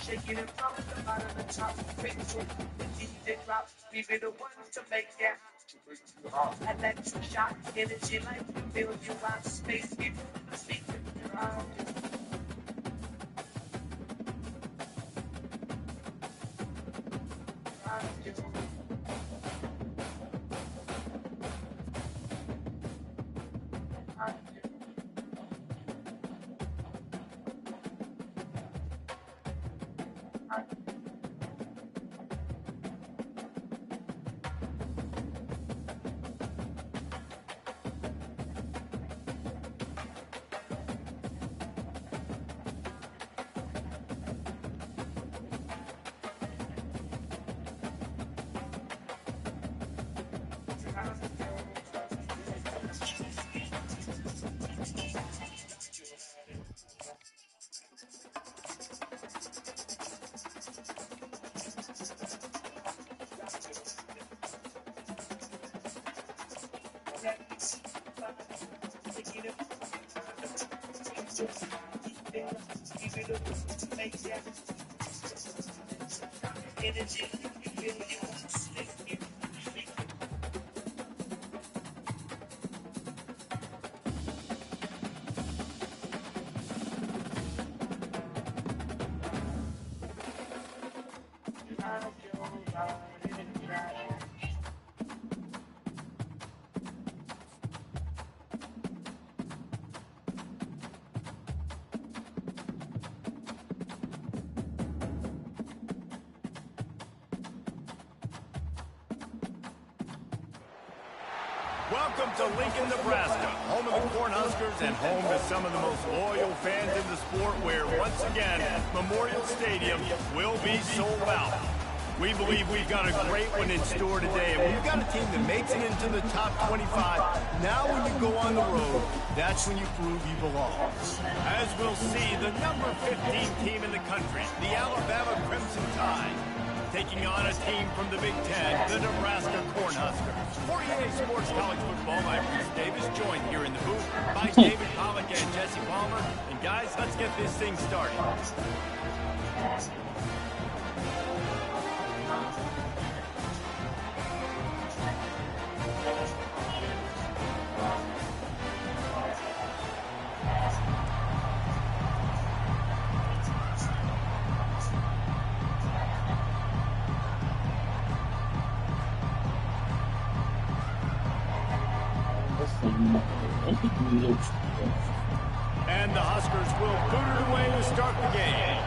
Shaking it from the bottom to the top, big shit, the DJ drop, we be the ones to make that. Electric shock, energy like you build you out space, give you the speaker around you. Welcome to Lincoln, Nebraska, home of the Cornhuskers and home to some of the most loyal fans in the sport, where, once again, Memorial Stadium will be sold out. We believe we've got a great one in store today, and we've got a team that makes it into the top 25. Now when you go on the road, that's when you prove you belong. As we'll see, the number 15 team in the country, the Alabama Crimson Tide, taking on a team from the Big Ten, the Nebraska Cornhuskers. For EA Sports College Football, I'm Bruce Davis, joined here in the booth by David Pollack and Jesse Palmer. And guys, let's get this thing started. And the Huskers will boot it away to start the game.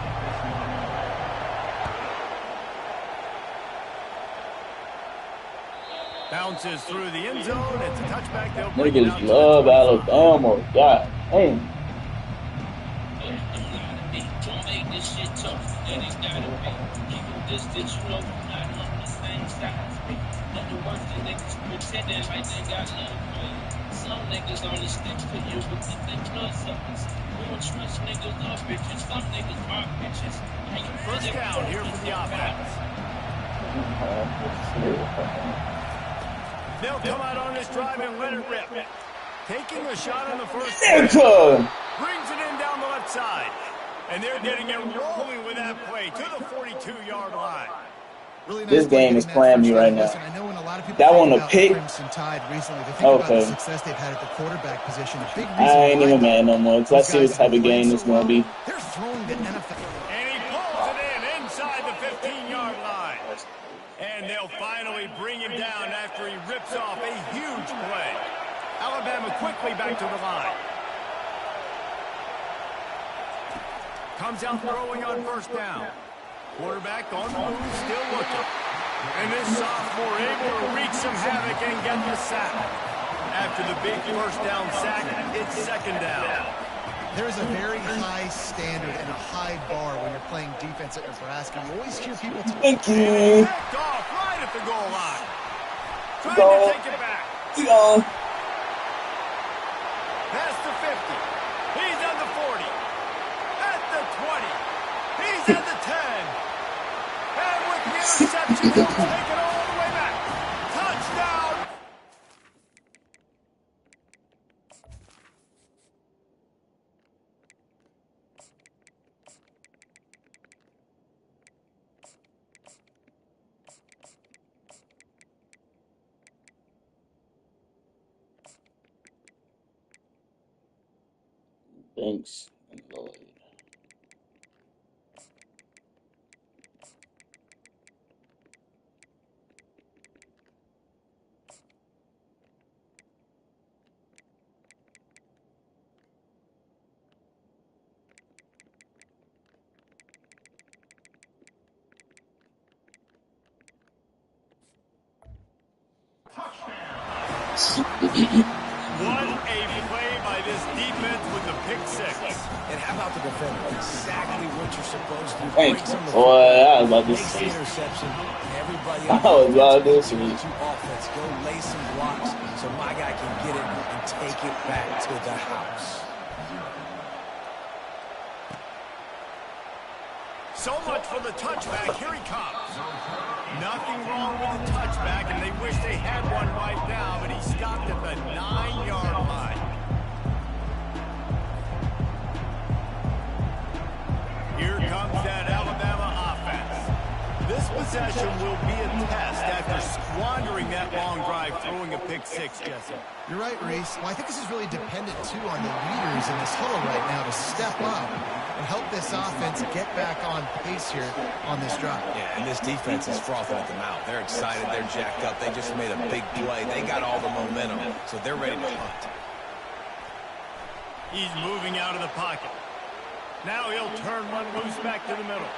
Bounces through the end zone. It's a touchback. They'll bring it out. Niggas love Alabama. God damn. Don't make this shit tough. Then it's gotta be. Keep it distance, you know, not on the same side. Nothing worse than niggas pretending like they got love for you. Some niggas on the stick for you, but think they blood suckers. We don't trust niggas or bitches. Some niggas are bitches. First down here for the offense. They'll come out on this drive and let it rip. Taking a shot on the first play. Brings it in down the left side. And they're getting it rolling with that play to the 42-yard line. Really nice this game is playing me right now. Listen, I know when a lot of people That one a about pick. the Crimson Tide recently, they think about the success they've had at the quarterback position. A big reason I ain't even mad no more because I those see what guys type of have played game so it's going to be. They're throwing the NFL. And he pulls it in inside the 15-yard line. And they'll finally bring him down after he rips off a huge play. Alabama quickly back to the line. Comes out throwing on first down. Quarterback on the move, still looking. And this sophomore able to wreak some havoc and get the sack. After the big first down sack, it's second down. There is a very high standard and a high bar when you're playing defense at Nebraska. You always hear people Thank you. Backed off right at the goal line. Trying to take it back. Past the 50. He's at the 40. At the 20. He's at the 10. And with the interception, he'll take it all the way back. Touchdown. Thanks, Lord. What a play by this defense with the pick six. And how about the defender? Exactly what you're supposed to do. Thanks. Breaks on the Boy, I was about to makes the say. interception. Everybody I was about to say. to offense. Go lay some blocks so my guy can get it and take it back to the house. So much for the touchback. Here he comes. Nothing wrong with the touchback, and they wish they had one right now, but he stopped at the possession will be a test after squandering that long drive, throwing a pick-6, Jesse. You're right, Reese. Well, I think this is really dependent, too, on the leaders in this huddle right now to step up and help this offense get back on pace here on this drive. Yeah, and this defense is frothing at the mouth. They're excited. They're jacked up. They just made a big play. They got all the momentum, so they're ready to hunt. He's moving out of the pocket. Now he'll turn one loose back to the middle.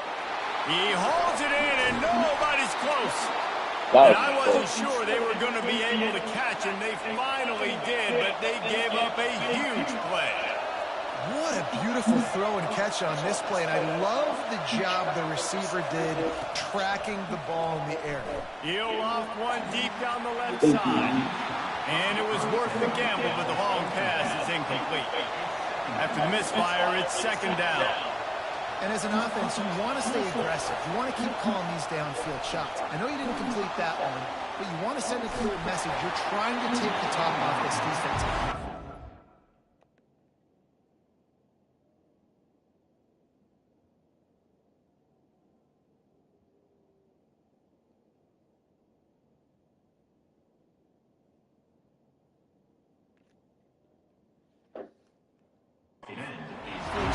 He holds it in, and nobody's close. And I wasn't sure they were going to be able to catch him. They finally did, but they gave up a huge play. What a beautiful throw and catch on this play, and I love the job the receiver did tracking the ball in the air. He'll off one deep down the left side. And it was worth the gamble, but the long pass is incomplete. After the misfire, it's second down. And as an offense, you want to stay aggressive. You want to keep calling these downfield shots. I know you didn't complete that one, but you want to send a clear message. You're trying to take the top off this defense.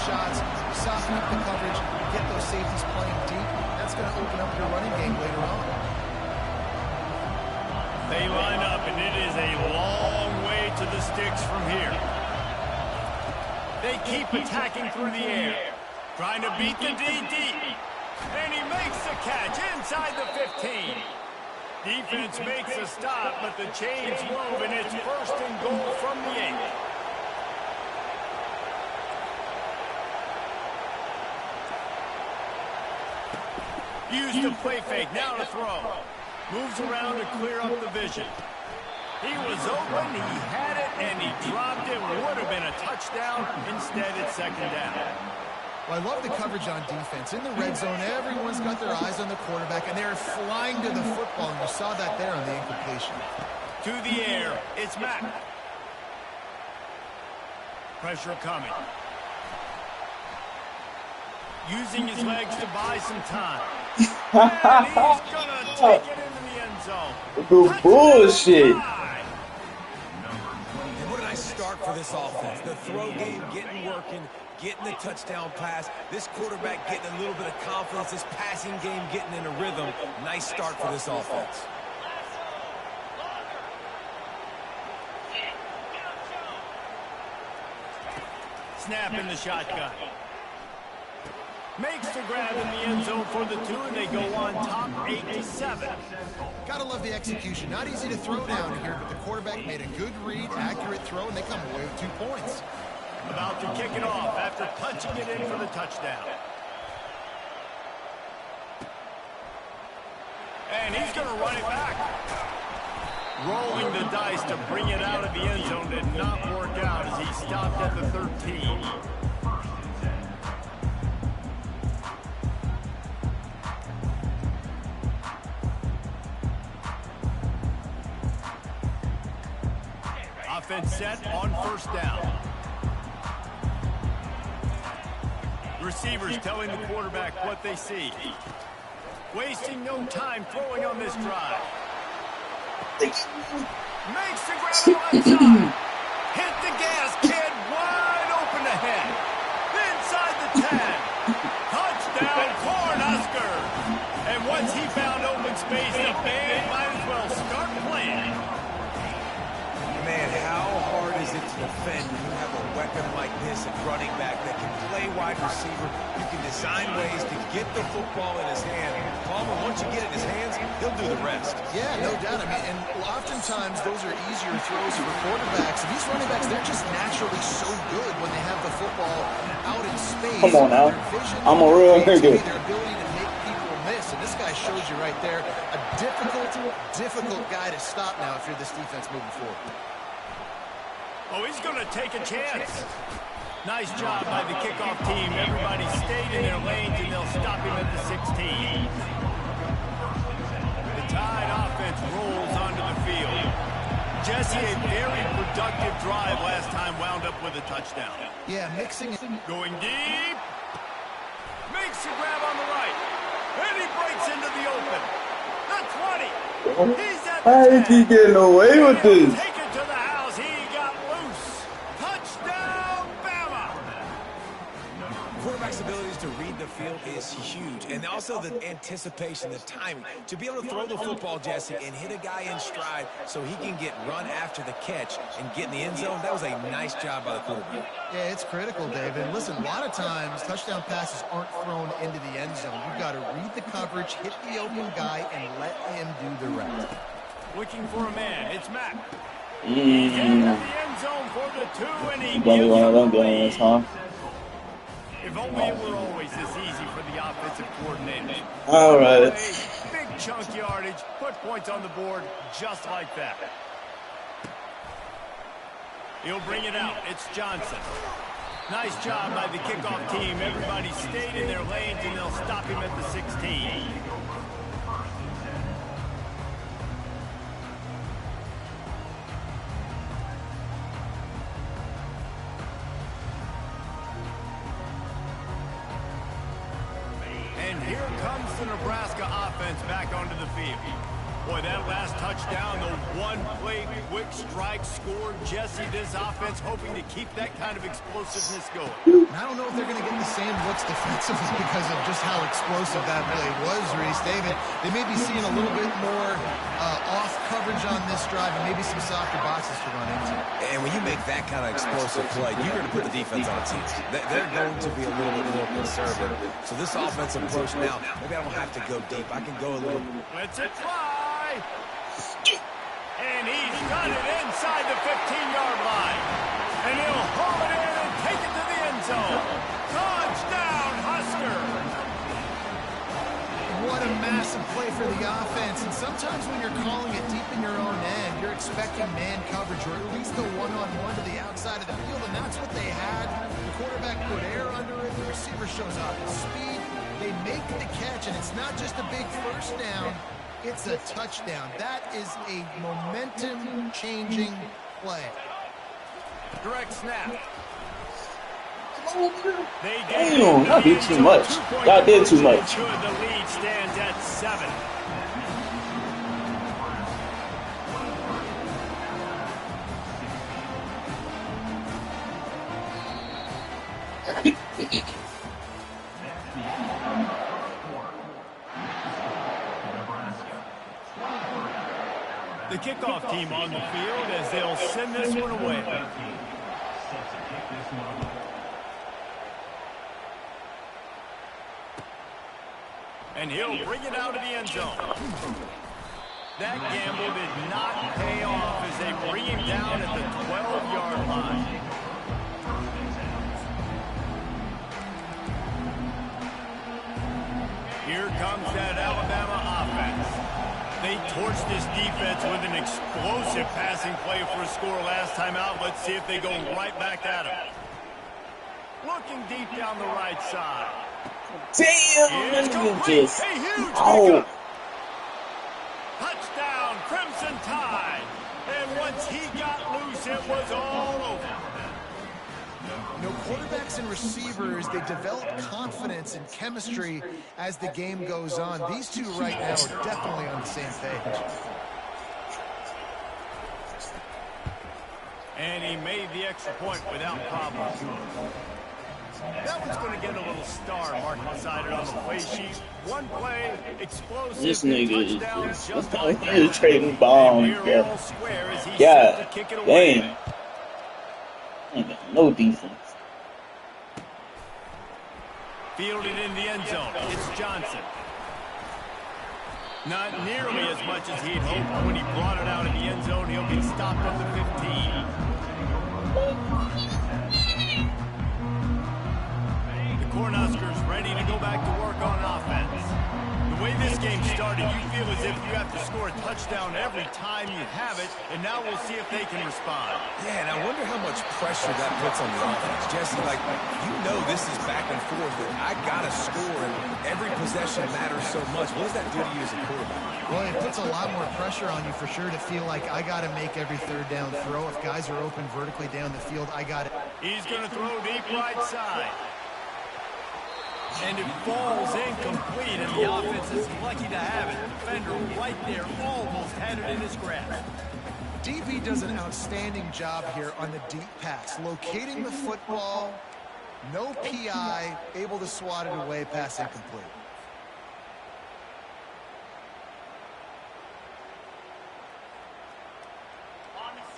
Shots, soften up the coverage, get those safeties playing deep. That's going to open up your running game later on. They line up, and it is a long way to the sticks from here. They keep attacking through the air, trying to beat the DD. And he makes the catch inside the 15. Defense makes a stop, but the chains move, and it's first and goal from the 8. Used to play fake, now to throw. Moves around to clear up the vision. He was open, he had it, and he dropped it. Would have been a touchdown. Instead, it's second down. Well, I love the coverage on defense. In the red zone, everyone's got their eyes on the quarterback, and they're flying to the football, and you saw that there on the incompletion. To the air, it's Mack. Pressure coming. Using his legs to buy some time. And he's going to take it into the end zone. Bullshit. And what a nice start for this offense. The throw game getting working, getting the touchdown pass. This quarterback getting a little bit of confidence. This passing game getting in a rhythm. Nice start for this offense. Snap in the shotgun. Makes the grab in the end zone for the 2, and they go on top 8-7. Gotta love the execution. Not easy to throw down here, but the quarterback made a good read, accurate throw, and they come away with 2 points. About to kick it off after punching it in for the touchdown. And he's going to run it back. Rolling the dice to bring it out of the end zone did not work out as he stopped at the 13. Offense set on first down. Receivers telling the quarterback what they see. Wasting no time throwing on this drive. Makes the grab on the left side. Hit the gas, kid. Wide open ahead. Inside the 10. Touchdown, Cornhuskers. And once he found open space, the band might as well start playing. Man, how hard is it to defend when you have a weapon like this at running back that can play wide receiver? You can design ways to get the football in his hand. Palmer, once you get it in his hands, he'll do the rest. Yeah, no doubt. I mean, and oftentimes those are easier throws for quarterbacks. And these running backs, they're just naturally so good when they have the football out in space. Come on now. I'm a real nigga. Their ability to make people miss. And this guy shows you right there a difficult guy to stop now if you're this defense moving forward. Oh, he's going to take a chance. Nice job by the kickoff team. Everybody stayed in their lanes, and they'll stop him at the 16. The Tide offense rolls onto the field. Jesse, a very productive drive last time, wound up with a touchdown. Yeah, mixing it. Going deep. Makes the grab on the right. And he breaks into the open. The 20. He's at the How is he 10. getting away with He'll this? take it to the house. He got loose. Touchdown, Bama. Quarterback's abilities to read the field is huge, and also the anticipation, the timing. To be able to throw the football, Jesse, and hit a guy in stride so he can get run after the catch and get in the end zone, that was a nice job by the quarterback. Yeah, it's critical, David. And listen, a lot of times touchdown passes aren't thrown into the end zone. You've got to read the coverage, hit the open guy, and let him do the rest. Looking for a man. It's Mack. He's in the end zone for the 2, and he gives One of them him the games, lead. huh? If only it were always this easy for the offensive coordinator. All right. Big chunk yardage, put points on the board just like that. He'll bring it out. It's Johnson. Nice job by the kickoff team. Everybody stayed in their lanes, and they'll stop him at the 16. And here comes the Nebraska offense back onto the field. Boy, that last touchdown, the one-play quick strike scored. Jesse, this offense hoping to keep that kind of explosiveness going. I don't know if they're going to get the same looks defensively because of just how explosive that play was, Reese. David, they may be seeing a little bit more off coverage on this drive and maybe some softer boxes to run into. And when you make that kind of explosive play, you're going to put the defense on its heels. They're going to be a little bit more conservative. So this offensive approach now, maybe I don't have to go deep. I can go a little. Let's it fly. And he's got it inside the 15-yard line. And he'll haul it in and take it to the end zone. Touchdown, Husker. What a massive play for the offense. And sometimes when you're calling it deep in your own end, you're expecting man coverage or at least a one-on-one to the outside of the field, and that's what they had. The quarterback put air under it. The receiver shows off his speed. They make the catch, and it's not just a big first down. It's a touchdown. That is a momentum-changing play. Direct snap. Damn, y'all did too much. Y'all did too much. The lead stands at 7. The kickoff team on the field as they'll send this one away. And he'll bring it out of the end zone. That gamble did not pay off as they bring him down at the 12-yard line. Here comes that Alabama offense. They torched this defense with an explosive passing play for a score last time out. Let's see if they go right back at him. Looking deep down the right side. Damn, It's complete. A huge oh. pickup. Touchdown, Crimson Tide. And once he got loose, it was all over. You know, quarterbacks and receivers, they develop confidence and chemistry as the game goes on. These two right now are definitely on the same page. And he made the extra point without problem. That one's going to get a little star marked beside it on the play sheet. One play, explosive. This nigga touchdown, is just like that. he's trading bombs. Yeah. Square as he Yeah, set to kick it away. damn. Ain't got no defense. Fielded in the end zone. It's Johnson. Not nearly as much as he'd hoped. When he brought it out of the end zone, he'll be stopped at the 15. The Cornhuskers ready to go back to work on offense. The way this game started, you feel as if you have to score a touchdown every time you have it, and now we'll see if they can respond. Yeah, and I wonder how much pressure that puts on the offense. Jesse, like, you know this is back and forth, but I got to score, and every possession matters so much. What does that do to you as a quarterback? Well, it puts a lot more pressure on you for sure to feel like I got to make every third down throw. If guys are open vertically down the field, I got it. He's going to throw deep right side. And it falls incomplete, and the offense is lucky to have it. The defender right there almost had it in his grasp. DB does an outstanding job here on the deep pass, locating the football, no PI, able to swat it away, pass incomplete.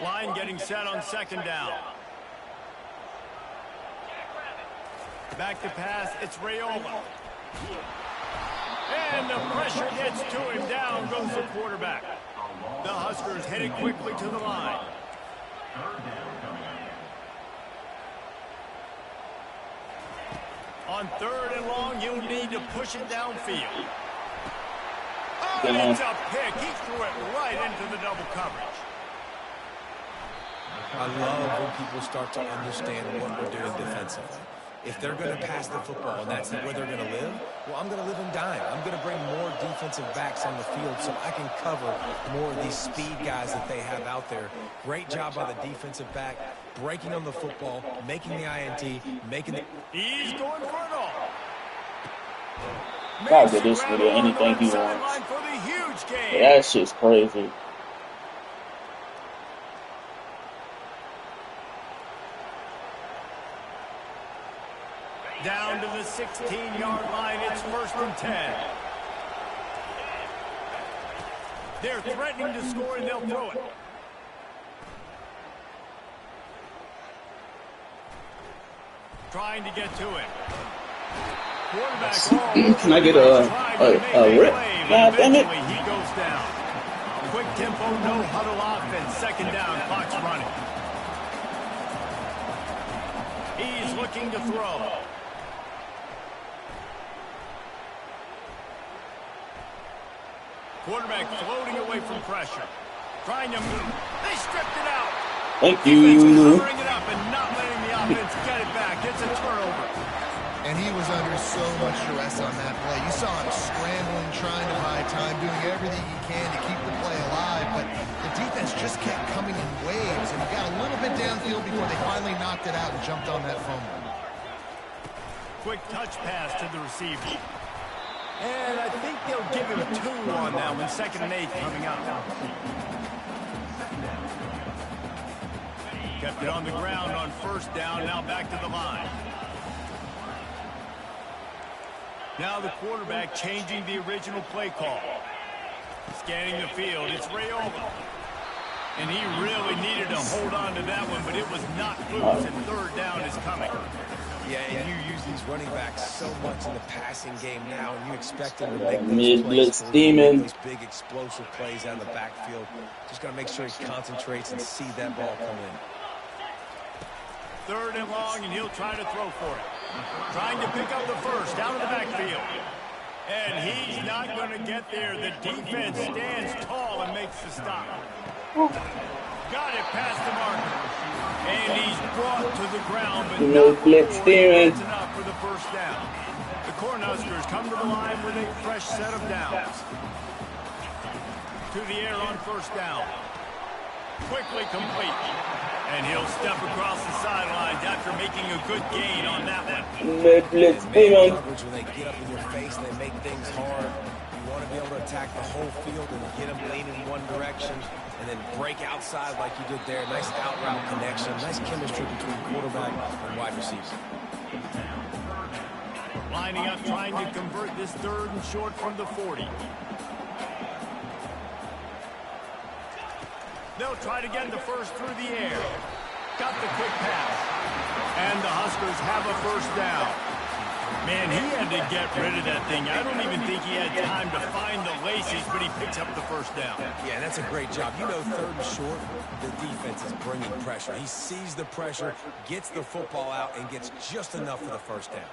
Line getting set on second down. Back to pass, it's Rayola. And the pressure gets to him, down goes the quarterback. The Huskers headed quickly to the line. On third and long, you'll need to push it downfield. Oh, it's a pick. He threw it right into the double coverage. I love when people start to understand what we're doing defensively. If they're going to pass the football and that's where they're going to live, well, I'm going to live in dime. I'm going to bring more defensive backs on the field so I can cover more of these speed guys that they have out there. Great job by the defensive back, breaking on the football, making the INT, making the... He's going for it all. God, get this video anything he wants. Yeah, that shit's crazy. Down to the 16-yard line, it's 1st and 10. They're threatening to score, and they'll throw it. Trying to get to it. Quarterback. Can I get a rip? God damn it. He goes down. Quick tempo, no huddle offense. Second down, clock's running. He's looking to throw. Quarterback floating away from pressure. Trying to move. They stripped it out. Thank you. Covering it up and not letting the offense get it back. It's a turnover. And he was under so much stress on that play. You saw him scrambling, trying to buy time, doing everything he can to keep the play alive. But the defense just kept coming in waves, and he got a little bit downfield before they finally knocked it out and jumped on that fumble. Quick touch pass to the receiver. And I think they'll give him 2 on that one. 2nd and 8 coming up. Kept it on the ground on 1st down. Now back to the line. Now the quarterback changing the original play call. Scanning the field. It's Rayola. And he really needed to hold on to that one, but it was not loose, and 3rd down is coming. Yeah, and you use these running backs so much in the passing game now, and you expect them to make those big explosive plays out of the backfield. Just got to make sure he concentrates and see that ball come in. 3rd and long, and he'll try to throw for it. Trying to pick up the first, down in the backfield. And he's not going to get there. The defense stands tall and makes the stop. Got it past the marker. And he's brought to the ground, but no blitz steering. That's enough for the 1st down. The Cornhuskers come to the line with a fresh set of downs. To the air on 1st down. Quickly complete. And he'll step across the sidelines after making a good gain on that one. Blitz steering. Coverage when they get up in your face and they make things hard. You want to be able to attack the whole field and get them leaning in one direction and then break outside like you did there. Nice out-route connection. Nice chemistry between quarterback and wide receiver. Lining up, trying to convert this 3rd and short from the 40. They'll try to get the first through the air. Got the quick pass. And the Huskers have a 1st down. Man, he had to get rid of that thing. I don't even think he had time to find the laces, but he picks up the 1st down. Yeah, that's a great job. You know, 3rd and short, the defense is bringing pressure. He sees the pressure, gets the football out, and gets just enough for the 1st down.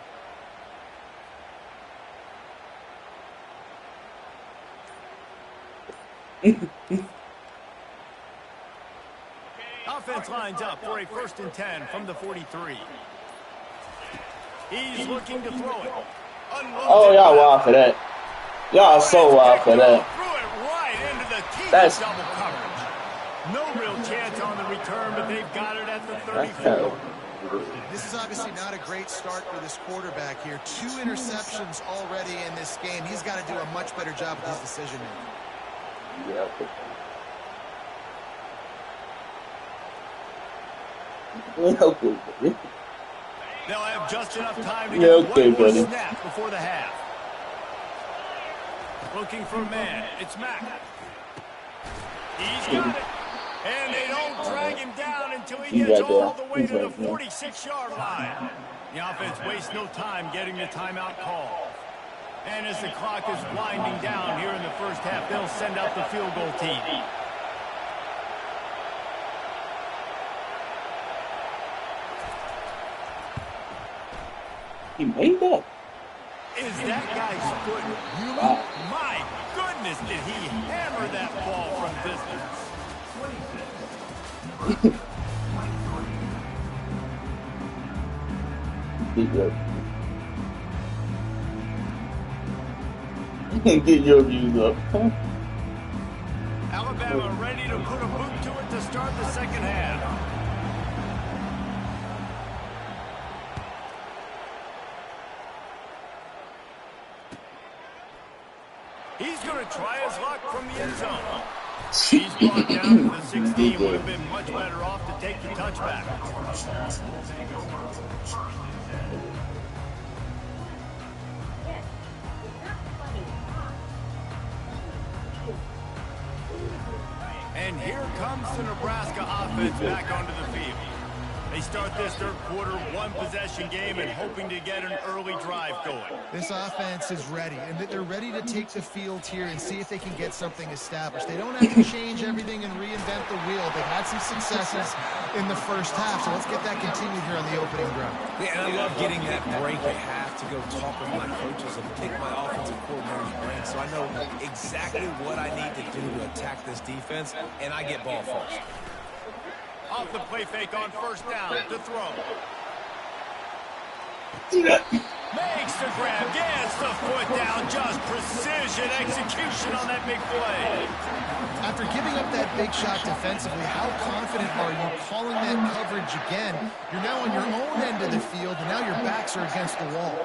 Offense lines up for a 1st and 10 from the 43. He's looking to throw it. Oh, y'all wild for that. Y'all so wild for that. Threw it right into the teeth. That's double coverage. No real chance on the return, but they've got it at the 34. This is obviously not a great start for this quarterback here. 2 interceptions already in this game. He's got to do a much better job with his decision making. Yeah. Okay. They'll have just enough time to get one more snap before the half. Looking for a man. It's Mack. He's got it. And they don't drag him down until he gets all the way to the 46-yard line. The offense wastes no time getting the timeout call. And as the clock is winding down here in the first half, they'll send out the field goal team. He made that. Is that guy's foot? Wow. My goodness, did he hammer that ball from distance? Get your views up. Alabama ready to put a boot to it to start the second half. He's going to try his luck from the end zone. He's brought down to the 16. Would have been much better off to take the touchback. And here comes the Nebraska offense back onto the field. They start this third quarter, 1-possession game, and hoping to get an early drive going. This offense is ready, and they're ready to take the field here and see if they can get something established. They don't have to change everything and reinvent the wheel. They've had some successes in the first half, so let's get that continued here on the opening drive. Yeah, and I love getting that break at half to go talk with my coaches and pick my offensive coordinator's brain, so I know exactly what I need to do to attack this defense, and I get ball first. Off the play fake on first down to throw. Makes the grab, gets the foot down, just precision execution on that big play. After giving up that big shot defensively, how confident are you calling that coverage again? You're now on your own end of the field, and now your backs are against the wall.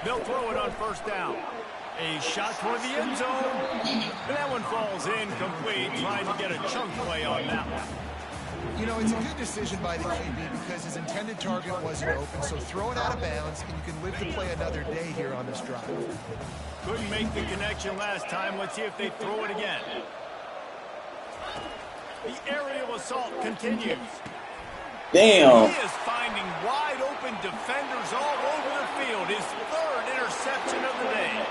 They'll throw it on first down. A shot toward the end zone. And that one falls incomplete, trying to get a chunk play on that one. You know, it's a good decision by the QB because his intended target wasn't open, so throw it out of bounds, and you can live to play another day here on this drive. Couldn't make the connection last time. Let's see if they throw it again. The aerial assault continues. Damn. He is finding wide open defenders all over the field. His third interception of the day.